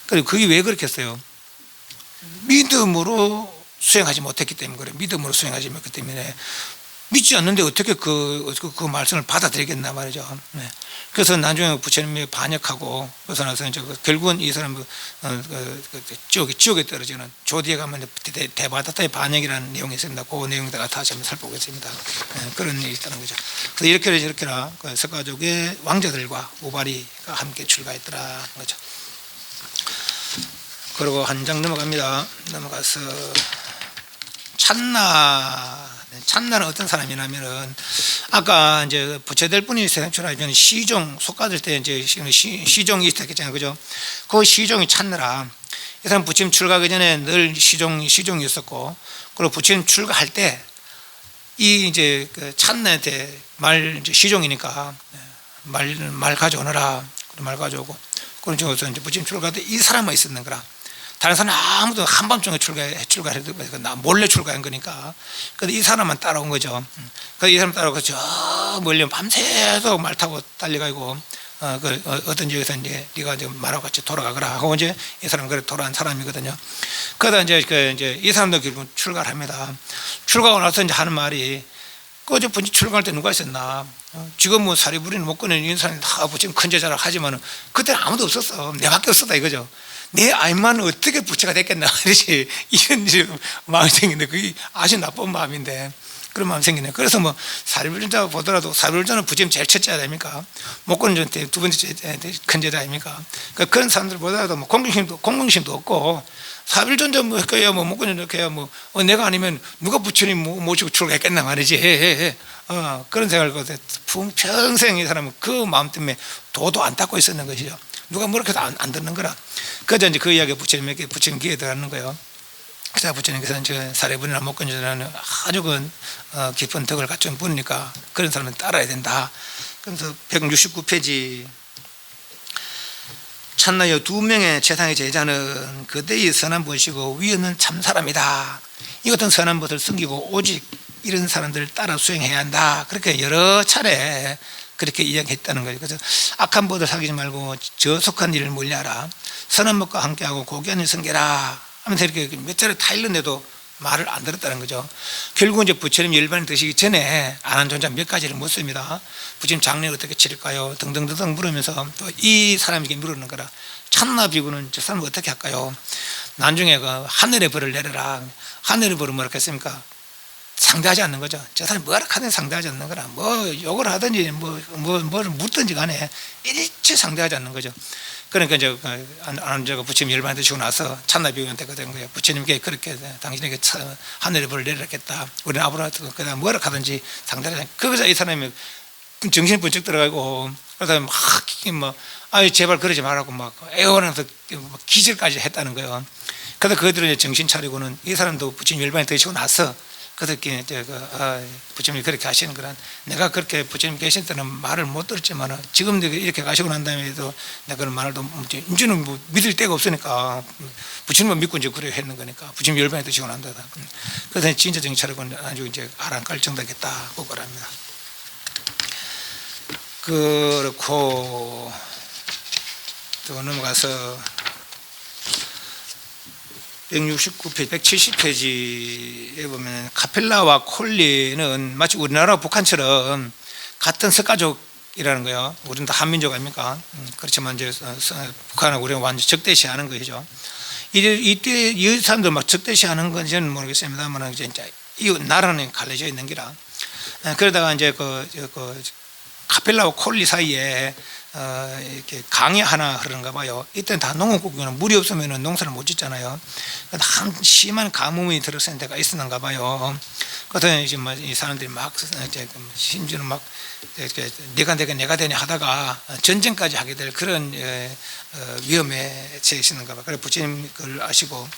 그리고 그게 왜 그렇겠어요? 믿음으로 수행하지 못했기 때문에 그래요. 믿음으로 수행하지 못했기 때문에. 믿지 않는데 어떻게 그 말씀을 받아들이겠나 말이죠. 그래서 나중에 부처님이 반역하고 그래서 나서 이제 결국은 이 사람 지옥에 떨어지는 조디에 가면 데바다타의 반역이라는 내용이 있습니다. 그 내용에다가 다시 한번 살펴보겠습니다. 그런 일이 있다는 거죠. 그래서 이렇게나 석가족의 왕자들과 우바리가 함께 출가했더라 거죠. 그리고 한 장 넘어갑니다. 넘어가서 찬나는 어떤 사람이냐면은 아까 이제 부처될 분이 세상출하면 시종 속가될 때 이제 시종이 있었겠잖아요. 그죠? 그 시종이 찬나라. 이 사람 부처님 출가하기 전에 늘 시종이었었고, 그리고 부처님 출가할 때 이 이제 그 찬나한테 이제 시종이니까 말 가져오너라. 말 가져오고, 그래서 이제 부처님 출가할 때 이 사람만 있었는 거라. 다른 사람 아무도 한밤중에 출가해도 몰래 출가한 거니까. 그래서 이 사람만 따라온 거죠. 그래서 이 사람 따라오고 저 멀리 밤새도록 말 타고 달려가고 어떤 지역에서 이제 네가 이제 말하고 같이 돌아가거라 하고 이제 이 사람 그래 돌아간 사람이거든요. 그러다 이제 이 사람도 결국 출가를 합니다. 출가하고 나서 이제 하는 말이 그저 분지 출가할 때 누가 있었나? 지금 뭐 사리부리는 못 꺼내는 이 사람이 다 지금 큰 제자를 하지만은 그때는 아무도 없었어. 내밖에 없었다 이거죠. 내 아이만 어떻게 부처가 됐겠나? 이렇게 이런 마음이 생기는데 그게 아주 나쁜 마음인데 그런 마음이 생기네. 그래서 뭐 사리불자 보더라도 사리불자는 부처님 제일 첫째 아닙니까? 못 꺼내는 두 번째 큰 제자 아닙니까? 그러니까 그런 사람들 보더라도 뭐 공공심도 없고. 사빌전자 뭐 할까요? 뭐 먹고 이렇게 뭐 내가 아니면 누가 부처님 모시고 출가했겠나 말이지. 그런 생각을 거기서 평생 이 사람은 그 마음 때문에 도도 안 닦고 있었는 것이죠. 누가 뭐라 해도 안 듣는 거라. 그래서 이제 그 이야기 부처님에게 부처님 귀에 들어가는 거예요. 그래서 부처님께서는 저 사례분이나 목건주라는 아주 깊은 덕을 갖춘 분이니까 그런 사람은 따라야 된다. 그래서 169페이지. 참나여 두 명의 최상의 제자는 그대의 선한 것이고 위에는 참 사람이다. 이 같은 선한 것을 숨기고 오직 이런 사람들을 따라 수행해야 한다. 그렇게 여러 차례 그렇게 이야기했다는 거예요. 그래서 악한 법을 사귀지 말고 저속한 일을 멀리하라. 선한 법과 함께하고 고귀한 일 섬겨라 하면서 이렇게 몇 차례 다 읽는데도 말을 안 들었다는 거죠. 결국 이제 부처님 열반이 드시기 전에 아는 존자 몇 가지를 묻습니다. 부처님 장례를 어떻게 치를까요? 등등등등 물으면서 또 이 사람에게 물었는 거라. 참나 비구는 저 사람을 어떻게 할까요? 나중에 그 하늘의 벌을 내려라. 하늘의 벌은 뭐라 했습니까? 상대하지 않는 거죠. 저 사람이 뭐라 하든 상대하지 않는 거라. 뭐 욕을 하든지 뭘 묻든지 간에 일체 상대하지 않는 거죠. 그러니까 이제 아는자가 부처님 열반 드시고 나서 참나 비구한테 된 거예요. 부처님께 그렇게 당신에게 하늘의 벌을 내리겠다. 우리는 아브라함 그다음 뭐라 하든지 상대하지 않는. 거기서 이 사람이 정신이 번쩍 들어가고 그러다 막 뭐 아유 제발 그러지 말라고 막 애원하면서 기절까지 했다는 거예요. 그래서 그들은 이제 정신 차리고는 이 사람도 부처님 열반에 드시고 나서 그렇게 부처님이 그렇게 하시는 거란 내가 그렇게 부처님 계실 때는 말을 못 들었지만 지금 이렇게 가시고 난 다음에도 내가 그런 말을 이제는 뭐 믿을 데가 없으니까 부처님만 믿고 이제 그래 했는 거니까 부처님 열반에 드시고 난 다음에 그래서 진짜 정신 차리고 아주 이제 아랑깔 정도겠다 그거랍니다. 그렇고 또 넘어가서 169페이지, 170페이지에 보면 카펠라와 콜리는 마치 우리나라 북한처럼 같은 석가족이라는 거예요. 우리는 다 한민족 아닙니까? 그렇지만 이제 북한하고 우리는 완전 적대시하는 것이죠. 이때 이 사람들 막 적대시하는 건지는 모르겠습니다만 이제 이 나라는 갈려져 있는 기라. 그러다가 이제 카펠라와 콜리 사이에 이렇게 강이 하나 흐르는가 봐요. 이때는 다 농업국이면 물이 없으면 농사를 못 짓잖아요. 한 심한 가뭄이 들어선 데가 있었는가 봐요. 그래서 이제 이 사람들이 막 심지어는 막 내가 되냐 하다가 전쟁까지 하게 될 그런 위험에 처했는가 봐요. 그래 부처님 그걸 아시고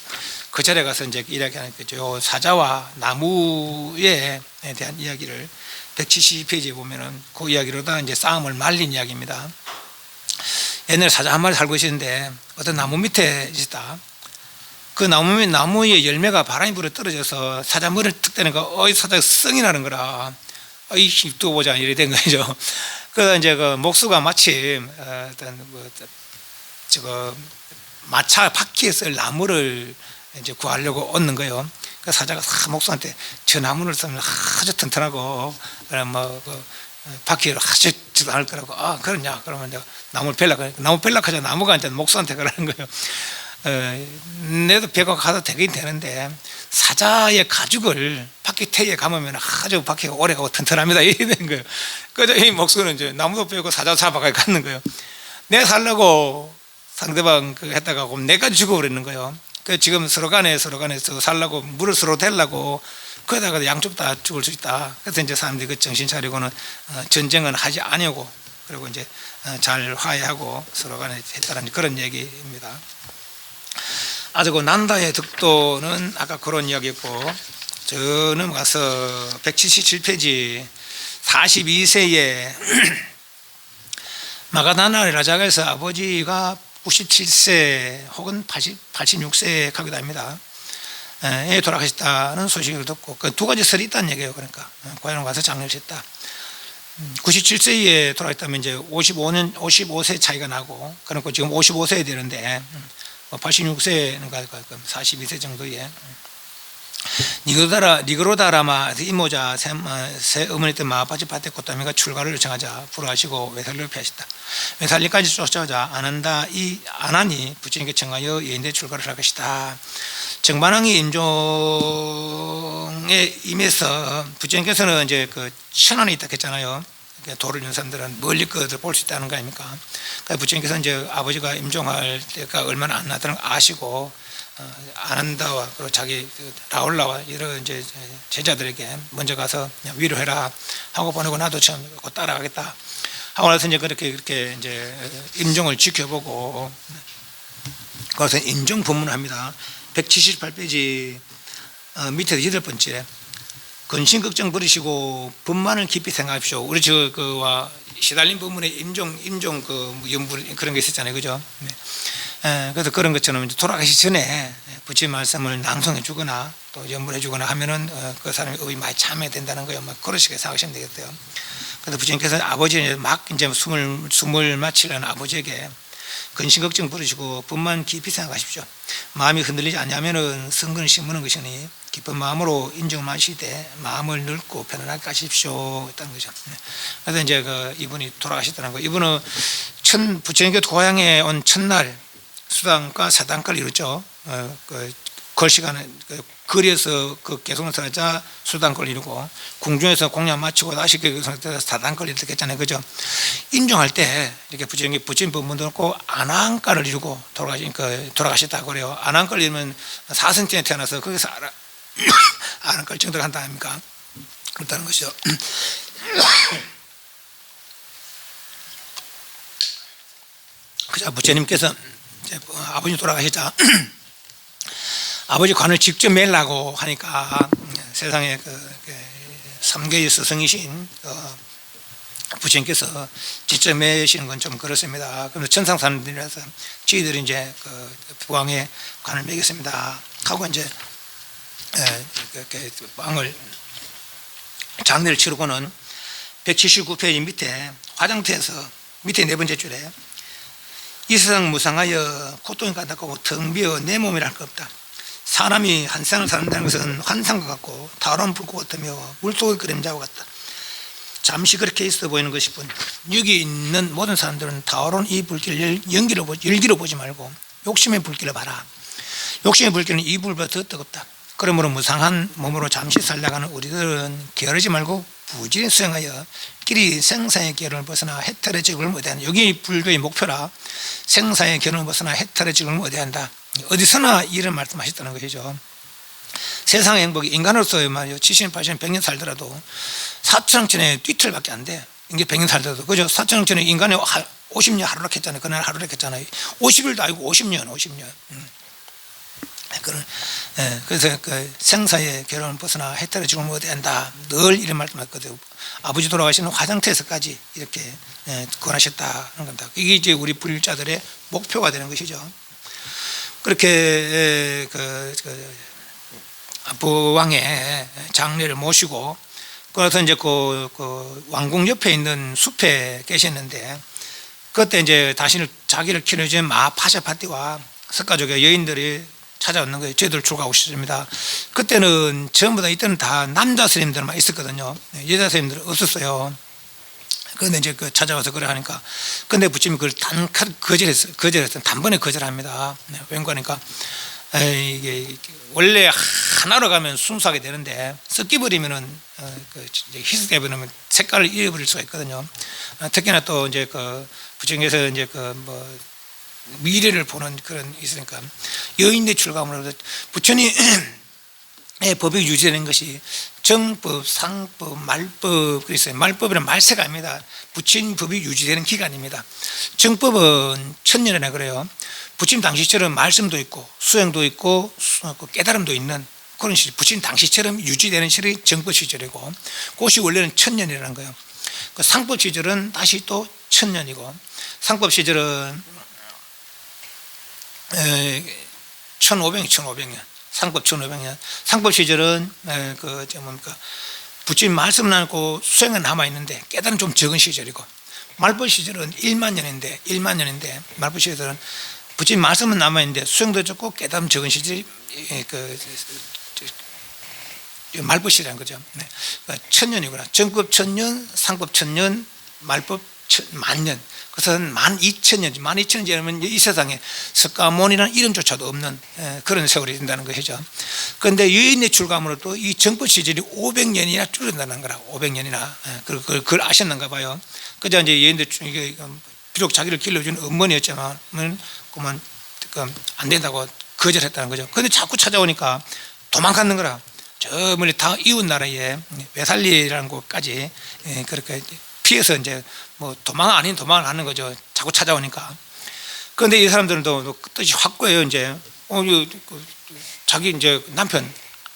그 자리에 가서 이제 이야기하는 거죠. 사자와 나무에 대한 이야기를 172페이지에 보면은 그 이야기로다 이제 싸움을 말린 이야기입니다. 옛날에 사자 한 마리 살고 있었는데 어떤 나무 밑에 있다. 그 나무의 열매가 바람이 불어 떨어져서 사자 머리를 툭 대니까 사자가 성이 나는 거라. 이 또 보자 이래 된 거죠. 그래서 이제 그 목수가 마침 어떤 마차 바퀴에 쓸 나무를 이제 구하려고 얻는 거예요. 그 사자가 목수한테 저 나무를 쓰면 아주 튼튼하고 바퀴를 아주 할 거라고. 그러냐? 그러면 내가 나무를 벨락하자. 나무가 이제 목수한테 그러는 거예요. 내도 배가 가도 되긴 되는데 사자의 가죽을 바퀴 태에 감으면 아주 바퀴가 오래 가고 튼튼합니다. 이래 된 거예요. 그래서 이 목수는 이제 나무도 빼고 사자 잡아가 갖는 거예요. 내가 살려고 상대방 했다가 내가 죽어버리는 거예요. 그 지금 서로 간에 살라고 물을 서로 대려고 그러다가 양쪽 다 죽을 수 있다. 그래서 이제 사람들이 그 정신 차리고는 전쟁은 하지 아니하고 그리고 이제 잘 화해하고 서로 간에 했다는 그런 얘기입니다. 아주 그 난다의 득도는 아까 그런 이야기였고 저 넘어가서 177페이지 42세에 마가다나 라자가에서 아버지가 97세 혹은 86세에 가기도 합니다. 에 돌아가셨다는 소식을 듣고 그 두 가지 설이 있다는 얘기예요. 그러니까 고향을 가서 장례를 했다. 97세에 돌아갔다면 이제 55세 차이가 나고, 그러니까 지금 55세 되는데 86세는 42세 정도에 니그로다라마 이모자 새 어머니들 마아파치 밭에 꽃다미가 출가를 요청하자 불화하시고 외살리를 피하셨다. 외살리까지 쫓아오자 안하니 부처님께 청하여 여인대 출가를 할 것이다. 정반왕이 임종에 임해서 부처님께서는 이제 그 천안에 있다 했잖아요. 도를 이룬 사람들은 멀리 것을 볼 수 있다는 거 아닙니까? 그러니까 부처님께서 이제 아버지가 임종할 때가 얼마나 안 나다는 걸 아시고 아난다와 그리고 자기 라올라와 여러 이제 제자들에게 먼저 가서 위로해라 하고 보내고, 나도 처음 곧 따라가겠다 하고 나서 이제 그렇게 이제 임종을 지켜보고, 그래서 임종 법문을 합니다. 178페이지 밑에 8번째. 근심 걱정 버리시고 법만을 깊이 생각하십시오. 우리 그와 시달린 법문에 임종 그 연분 그런 게 있었잖아요, 그죠? 네. 그래서 그런 것처럼 돌아가시 전에 부처님 말씀을 낭송해 주거나 또 연분해 주거나 하면은 그 사람이 의이 많이 참여해야 된다는 거예요. 막 그러시게 생각하시면 되겠어요. 그래서 부처님께서 아버지 막 이제 숨을 마치려는 아버지에게 근심 걱정 버리시고 법만 깊이 생각하십시오. 마음이 흔들리지 않냐면은 성근을 심으는 것이니 깊은 마음으로 인정을 마시되 마음을 넓고 편안하게 가십시오 했다는 거죠. 그래서 이제 이분이 돌아가셨다는 거. 이분은 부처님께 고향에 온 첫날 수당과 사당과를 이뤘죠. 걸시간에 거리에서 그 개성을 살자 수당과를 이루고, 궁중에서 공양 마치고 다시 사당과를 이렇게 했잖아요, 그죠? 인종할 때 이렇게 부처님 법문도 없고 안항과를 이루고 돌아가셨다고 그래요. 안항과를 이루면 사선천에 태어나서 거기서 안항과를 정도로 한다 아닙니까? 그렇다는 것이죠. 그자 부처님께서 아버지 돌아가시자 아버지 관을 직접 매려고 하니까 세상에 삼계의 스승이신 부처님께서 직접 매시는 건 좀 그렇습니다. 그래서 천상 사람들이라서 저희들이 이제 부왕의 관을 매겠습니다 하고 이제 왕을 장례를 치르고는 179페이지 밑에 화장터에서 밑에 네 번째 줄에 이 세상 무상하여 고통이 가득하고 텅 비어 내 몸이라 할 것 없다. 사람이 한 생을 산다는 것은 환상과 같고 타오르는 불꽃 같으며 물속의 그림자와 같다. 잠시 그렇게 있어 보이는 것일 뿐 여기 있는 모든 사람들은 타오르는 이 불길을 열기로 보지 말고 욕심의 불길을 봐라. 욕심의 불길은 이 불보다 더 뜨겁다. 그러므로 무상한 몸으로 잠시 살다가는 우리들은 게으르지 말고 부지런히 수행하여 길이 생사의 결을 벗어나 해탈의 직을 얻어야 한다. 여기 불교의 목표라. 생사의 결을 벗어나 해탈의 직을 얻어야 한다. 어디서나 이런 말씀하셨다는 것이죠. 세상의 행복이 인간으로서 말이요 70년, 80년, 100년 살더라도 4천억 전에 뒤틀밖에 안 돼. 이게 100년 살더라도 그죠? 4천억 전에 인간이 50년 하루락 했잖아요. 그날 하루락 했잖아요. 50일도 아니고 50년. 그래서 생사의 결혼을 벗어나 해탈의 죽음을 얻어야 한다. 늘 이런 말씀하셨거든요. 아버지 돌아가시는 화장터에서까지 이렇게 권하셨다는 겁니다. 이게 이제 우리 불일자들의 목표가 되는 것이죠. 그렇게 부왕의 장례를 모시고, 그래서 이제 그 왕궁 옆에 있는 숲에 계셨는데, 그때 이제 자기를 키워준 마파샤파티와 석가족의 여인들이 찾아왔는 거예요. 저희들 출가하고 싶습니다. 그때는 전부 다 이때는 다 남자 스님들만 있었거든요. 여자 스님들은 없었어요. 그런데 이제 찾아와서 그래 하니까, 근데 부처님이 그걸 거절했어요. 단번에 거절합니다. 왠가니까 이게 원래 하나로 가면 순수하게 되는데 섞여버리면은 희석해버리면 색깔을 잃어버릴 수가 있거든요. 특히나 또 이제 부처님께서 이제 미래를 보는 그런 있으니까 여인의 출가함으로 부처님의 법이 유지되는 것이 정법, 상법, 말법 그랬어요. 말법이란 말세가 아닙니다. 부처님 법이 유지되는 기간입니다. 정법은 천년이나 그래요. 부처님 당시처럼 말씀도 있고 수행도 있고 깨달음도 있는 그런 시절, 부처님 당시처럼 유지되는 시절이 정법 시절이고, 그것이 원래는 천년이라는 거예요. 상법 시절은 다시 또 천년이고, 상법 시절은 1500년 상법 1500년 상법 시절은 뭡니까 부처님 말씀 나고 수행은 남아 있는데 깨달은 좀 적은 시절이고, 말법 시절은 1만 년인데 말법 시절은 부처님 말씀은 남아 있는데 수행도 적고 깨달음 적은 시절이 말법 시절인 거죠. 네. 천년이구나. 정법 1000년, 상법 1000년, 말법 만년. 그것은 12,000년이지. 12,000년이면 이 세상에 석가모니라는 이름조차도 없는 그런 세월이 된다는 것이죠. 그런데 여인의 출가함으로 또 이 정법 시절이 500년이나 줄어든다는 거라. 500년이나. 그걸 아셨는가 봐요. 그저 이제 여인들 비록 자기를 길러준 어머니였지만 그만 안 된다고 거절했다는 거죠. 그런데 자꾸 찾아오니까 도망갔는 거라. 저 멀리 다 이웃 나라에 외살리라는 곳까지 그렇게 피해서 이제 뭐 도망 아닌 도망을 하는 거죠. 자꾸 찾아오니까. 그런데 이 사람들도 뜻이 확고해요. 이제 자기 이제 남편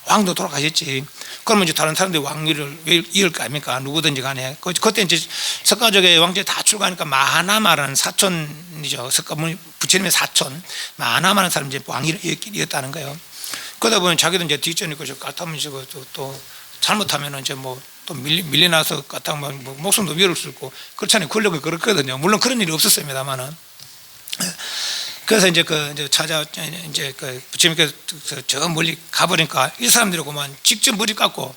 왕도 돌아가셨지. 그러면 이제 다른 사람들이 왕위를 왜 이을 거 아닙니까? 누구든지 간에. 그때 이제 석가족의 왕제 다 출가하니까 마하나마라는 사촌이죠. 석가모니 부처님의 사촌 마하나마라는 사람이 이제 왕위를 이었다는 거예요. 그러다 보면 자기도 이제 뒷전이 그저 까타면 또 잘못하면 이제 뭐 또 밀려나서 까타면 뭐 목숨도 위협을 수 있고 그렇잖아요. 권력이 그렇거든요. 물론 그런 일이 없었습니다만은. 그래서 이제 이제 부처님께서 저 멀리 가버리니까 이 사람들이 그만 직접 머리 깎고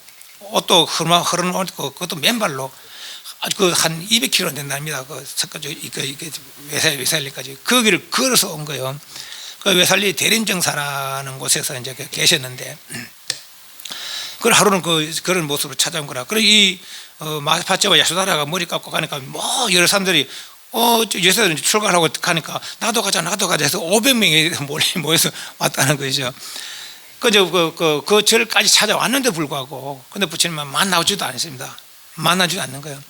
옷도 흐르고 그것도 맨발로 아주 한 200km 된답니다. 외살리까지 그 길을 걸어서 온 거예요. 그 외살리 대림정사라는 곳에서 이제 계셨는데, 그걸 하루는 그런 모습으로 찾아온 거라. 그래 이 마파체와 야수다라가 머리 깎고 가니까 뭐 여러 사람들이 요새는 출가를 하고 가니까 나도 가자 해서 500명이 모여서 왔다는 것이죠. 그 절까지 찾아왔는데 불구하고 근데 부처님은 만나지도 않습니다. 만나지도 않는 거예요.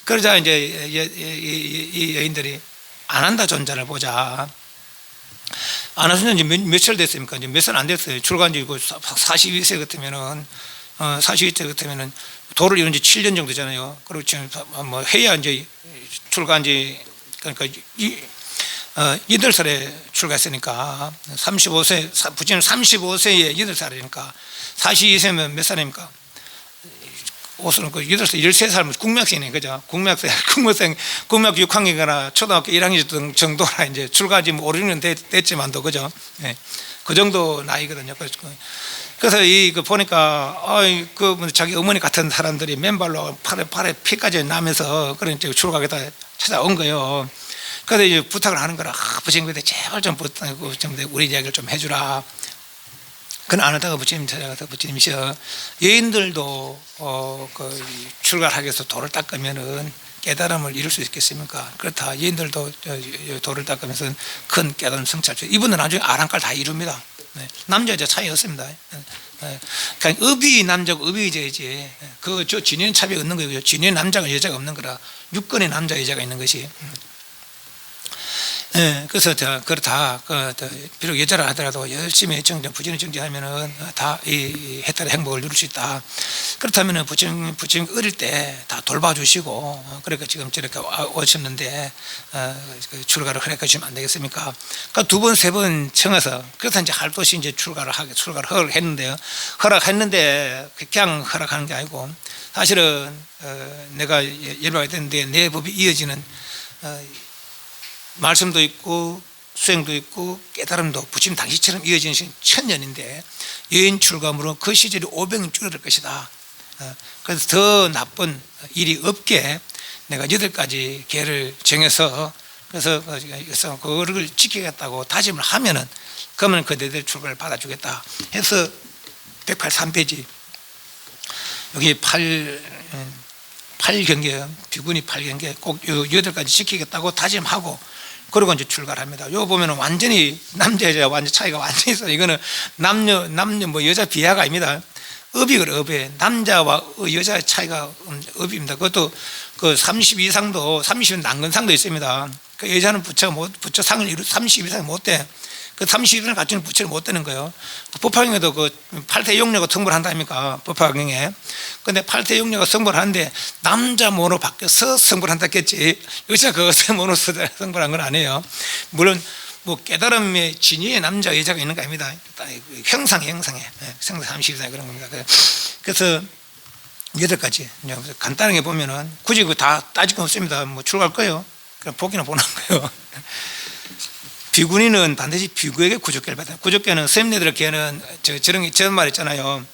그러자 이제 이 여인들이 안 한다 존자를 보자. 안 하신 지 며칠 됐습니까? 이제 몇 살 안 됐어요. 출가한 지 42세 같으면은 42세 같으면은 도를 이룬 지 7년 정도 되잖아요. 그리고 지금 뭐 해야 이제 출가한 지 그러니까 8살에 출가했으니까 35세 부처님 35세에 8살이니까 42세면 몇 살입니까? 옷은 8살 13살이면 국민학생이네, 그죠? 국민학 6학년이거나 초등학교 1학년 정도라 이제 출가한 지 5, 6년 됐지만도, 그죠? 네. 그 정도 나이거든요. 그래서 보니까, 자기 어머니 같은 사람들이 맨발로 팔에 피까지 나면서 그런 출가하겠다 찾아온 거예요. 그래서 이제 부탁을 하는 거라. 부처님한테 제발 좀 우리 이야기를 좀 해주라. 그건 안 하다가 부처님 찾아가서 부처님이셔 여인들도 출가를 하기 위해서 돌을 닦으면은 깨달음을 이룰 수 있겠습니까? 그렇다. 여인들도 돌을 닦으면서 큰 깨달음 성취할 수. 이분은 나중에 아랑깔 다 이룹니다. 네. 남자 여자 차이 없습니다. 그러니까 업이 남자고 업이 여자이지. 저 진연 차별이 없는 거고요. 진연 남자가 여자가 없는 거라. 육건의 남자 여자가 있는 것이. 네, 그래서 그렇다. 비록 여자라 하더라도 열심히 부처님 정진하면은 다 이 해탈의 행복을 누릴 수 있다. 그렇다면은 부처님 어릴 때 다 돌봐주시고, 그러니까 지금 저렇게 오셨는데 출가를 허락해 주시면 안 되겠습니까? 그러니까 2번, 3번 청해서 그래서 이제 할도시 이제 출가를 허락했는데요. 허락했는데 그냥 허락하는 게 아니고 사실은 내가 열반이 됐는데 내 법이 이어지는 말씀도 있고 수행도 있고 깨달음도 부처님 당시처럼 이어지는 시간 1000년인데 여인 출가함으로 그 시절이 500년 줄어들 것이다. 그래서 더 나쁜 일이 없게 내가 8가지 계를 정해서 그래서 그거를 지키겠다고 다짐을 하면은 그러면 그대들 출가를 받아주겠다 해서 183페이지 여기 8경계 비군이 8경계 꼭 8가지 지키겠다고 다짐하고 그리고 이제 출가를 합니다. 요 보면은 완전히 남자 여자 완전 차이가 완전히 있어요. 이거는 남녀 뭐 여자 비하가 아닙니다. 업이 그래. 업에 남자와 여자의 차이가 업입니다. 그것도 그 30 이상도 30은 난근상도 있습니다. 그 여자는 부처 상을 이루 30 이상 못 돼. 그 30 이상을 갖추는 부처를 못 되는 거예요. 법화경에도 그 8태 용녀가 성불을 한다니까 법화경에. 근데 8태 용녀가 성불을 하는데 남자 모로 바뀌어서 성불한다 했겠지. 여자 그거 모로 성불한 건 아니에요. 물론 뭐 깨달음의 진위의 남자 여자가 있는 거 아닙니다. 형상에 생사 삼시일상 그런 겁니다. 그래서 8가지 간단하게 보면은 굳이 다 따질 거 없습니다. 뭐 출가할 거예요. 그냥 보기나 보는 거예요. 비구니는 반드시 비구에게 구족계를 받아요. 구족계는 스님네들 걔는 저런 말 있잖아요.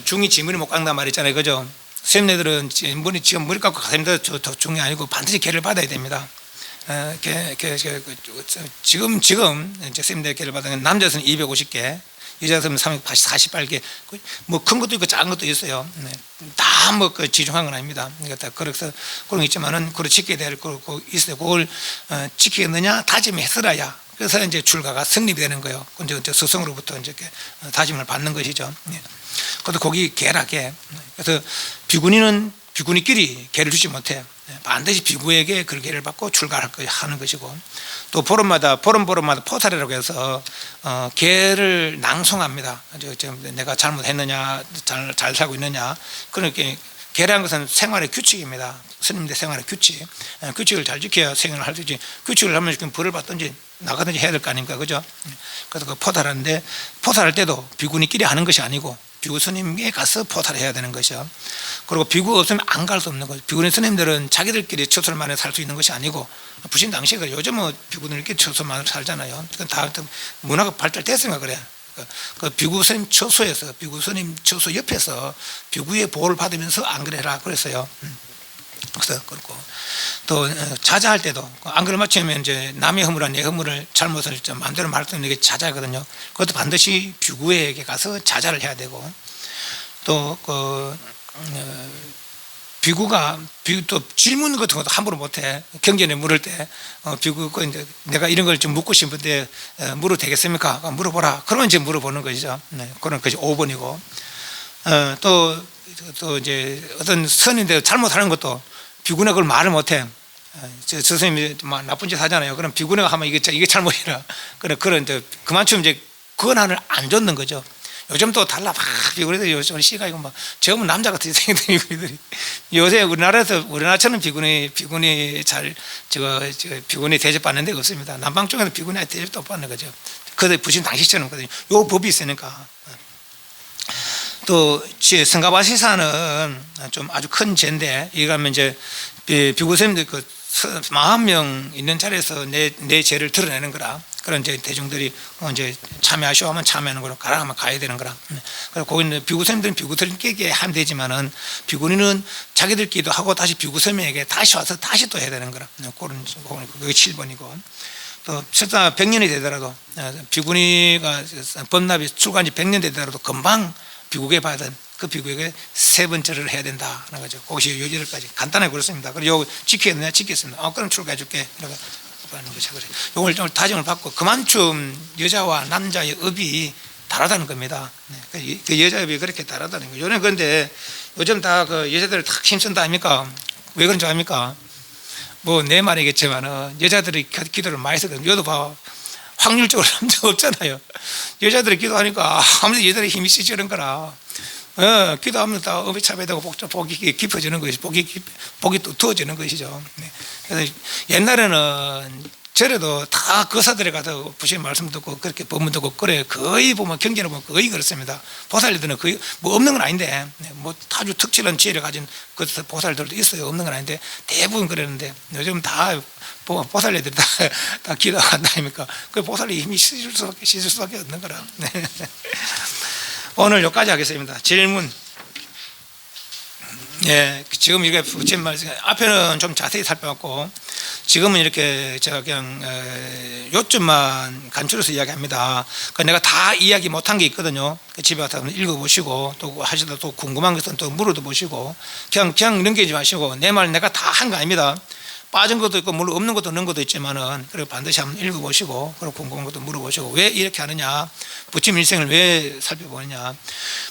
중이 지문이 못 깎는다 말 있잖아요. 그죠? 스님네들은 지금 머리 깎고 가슴이 더 중이 아니고 반드시 계를 받아야 됩니다. 지금 이제 스님들 계를 받는 남자에서는 250개, 여자에서는 348개, 뭐 큰 것도 있고 작은 것도 있어요. 다 뭐 그 지중한 건 아닙니다. 그러니까 그래서 그런 게 있지만은 그걸 지켜야 될 거고 있어요. 그걸 지키겠느냐 다짐했으라야. 그래서 이제 출가가 성립이 되는 거예요. 이제 스승으로부터 이제 다짐을 받는 것이죠. 그것도 거기 계라게. 그래서 비구니끼리 계를 주지 못해. 반드시 비구에게 그 계를 받고 출가할 거 하는 것이고, 또 보름마다 포탈이라고 해서 계를 낭송합니다. 내가 잘못했느냐, 잘 살고 있느냐. 그렇게 계라는 것은 생활의 규칙입니다. 스님들 생활의 규칙. 규칙을 잘 지켜야 생활을 할 수 있지. 규칙을 하면 벌을 받든지 나가든지 해야 될 거 아닙니까? 그죠? 그래서 그 포탈하는데, 포탈할 때도 비구니끼리 하는 것이 아니고 비구 스님에 가서 포탈을 해야 되는 것이요. 그리고 비구 없으면 안 갈 수 없는 거죠. 비구니 스님들은 자기들끼리 처소만에 살 수 있는 것이 아니고, 부신 당시에 요즘은 비구들끼리 처소만에 살잖아요. 다 문화가 발달됐으니까 그래. 그 비구 스님 처소에서, 비구 스님 처소 옆에서 비구의 보호를 받으면서 안 그래라 그랬어요. 그래서 그렇고, 또 자자할 때도 안 그래 맞추면 이제 남의 허물과 내 허물을 잘못을 마음대로 말할 수 있는 게 자자거든요. 그것도 반드시 비구에게 가서 자자를 해야 되고, 또 비구가 또 질문 같은 것도 함부로 못해. 경전에 물을 때 비구 이제 내가 이런 걸 좀 묻고 싶은데 물어도 되겠습니까? 물어보라. 그러면 이제 물어보는 것이죠. 그런 것이 5번이고, 또 이제 어떤 선인데 잘못하는 것도 비구네 그걸 말을 못해. 저 선생님이 나쁜 짓 하잖아요. 그럼 비구네가 하면 이게 잘못이라. 그런 이제 그만큼 이제 권한을 안 줬는 거죠. 요즘 또 달라 막 비구니들 요즘 시가이고 막 저건 남자 같은 생들이 요새 우리나라처럼 비구니 비구니 대접받는 데가 없습니다. 남방 쪽에서 비구니 대접도 못 받는 거죠. 그들 부신 당시처럼 거든요. 요 법이 있으니까. 또 성가바시사는 좀 아주 큰 죄인데, 이거 하면 이제 비구스님들 40명 있는 자리에서 내 죄를 드러내는 거라. 그런 이제 대중들이 이제 참여하시오 하면 참여하는 거라, 가라 하면 가야 되는 거라. 그리고 거기는 비구스님들은 비구들끼리 하면 되지만은 비구니는 자기들끼리도 하고 다시 비구스님에게 다시 와서 다시 또 해야 되는 거라. 그게 7번이고, 또 설사 100년이 되더라도 비구니가 법납이 출간지 100년 되더라도 금방 비구에 받은 그 비구에게 3번째를 해야 된다 하는 거죠. 그것이 요지를까지 간단하게 그렇습니다. 그리고 이거 지키겠느냐? 지켰습니다. 그럼 출가해 줄게. 이렇게 하는 거죠. 이걸 좀 다짐을 받고, 그만큼 여자와 남자의 업이 다르다는 겁니다. 그 여자업이 그렇게 다르다는 거죠. 요즘 그런데 요즘 다 그 여자들을 다 힘쓴다 아닙니까? 왜 그런지 압니까? 뭐 내 말이겠지만은 여자들이 기도를 많이 했거든요. 여도 봐. 확률적으로 남자가 없잖아요. 여자들이 기도하니까 아무래도 여자들이 힘이 세지는 거라. 기도하면 다 업이 차배되고 복이 깊어지는 것이죠. 복이 또 두어지는 것이죠. 그래서 옛날에는 절에도 다 거사들에 가서 부신 말씀 듣고 그렇게 법문 듣고 그래, 거의 보면 경전을 보면 거의 그렇습니다. 보살들은 거의 뭐 없는 건 아닌데, 뭐 아주 특출난 지혜를 가진 그 보살들도 있어요. 없는 건 아닌데 대부분 그랬는데, 요즘 다 보면 보살들이 다 기도한다 아닙니까? 그 보살이 힘이 씻을 수밖에 없는 거라. 오늘 여기까지 하겠습니다. 질문. 지금 이게 부처님 말씀 앞에는 좀 자세히 살펴봤고, 지금은 이렇게 제가 그냥 요점만 간추려서 이야기합니다. 내가 다 이야기 못한 게 있거든요. 집에 가서 읽어보시고, 또 하시다 또 궁금한 것은 또 물어도 보시고, 그냥 넘기지 마시고, 내 말 내가 다 한 거 아닙니다. 빠진 것도 있고 물론 없는 것도 넣은 것도 있지만은, 그리고 반드시 한번 읽어보시고, 그리고 궁금한 것도 물어보시고, 왜 이렇게 하느냐, 부처님 일생을 왜 살펴보느냐,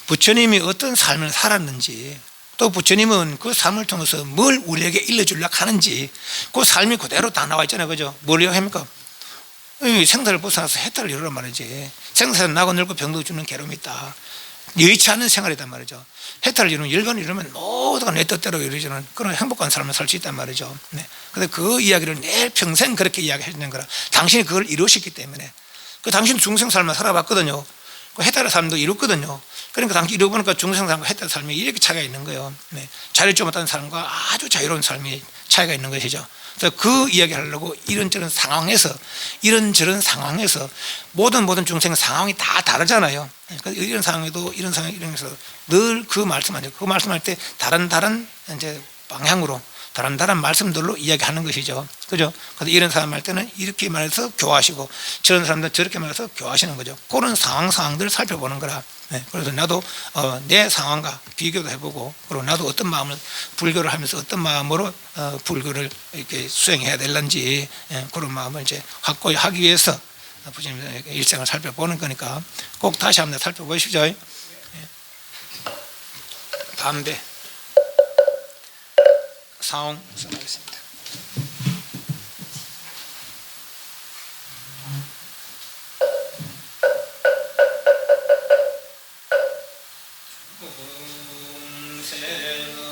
부처님이 어떤 삶을 살았는지, 또 부처님은 그 삶을 통해서 뭘 우리에게 일러주려고 하는지, 그 삶이 그대로 다 나와 있잖아요. 그죠? 뭘 합니까? 생사를 벗어나서 해탈을 이루란 말이지. 생사는 나고 늙고 병도 주는 괴로움이 있다. 여의치 않은 생활이단 말이죠. 해탈을 이루면 열반을 이루면 모두가 내 뜻대로 이루어지는 그런 행복한 삶을 살 수 있단 말이죠. 네. 근데 그 이야기를 내일 평생 그렇게 이야기해주는 거라. 당신이 그걸 이루셨기 때문에. 그 당신 중생 삶을 살아봤거든요. 그 해탈의 삶도 이뤘거든요. 그러니까 당신 이루어보니까 중생 삶과 해탈의 삶이 이렇게 차이가 있는 거예요. 네. 자유롭지 못한 사람과 아주 자유로운 삶이 차이가 있는 것이죠. 그래서 그 이야기 하려고 이런저런 상황에서 모든 중생 상황이 다 다르잖아요. 그래서 이런 상황에도 이런 상황에서 늘 그 말씀하죠. 그 말씀할 때 다른 이제 방향으로 다른 말씀들로 이야기하는 것이죠. 그죠? 그래서 이런 사람 할 때는 이렇게 말해서 교화하시고 저런 사람들 저렇게 말해서 교화하시는 거죠. 그런 상황들을 살펴보는 거라. 네. 그래서 나도 내 상황과 비교도 해보고, 그리고 나도 어떤 마음을 불교를 하면서 어떤 마음으로 불교를 이렇게 수행해야 될런지, 그런 마음을 이제 확고히 하기 위해서 부처님의 일생을 살펴보는 거니까 꼭 다시 한번 살펴보십시오. 담배 사옹 써나겠습니다. 음생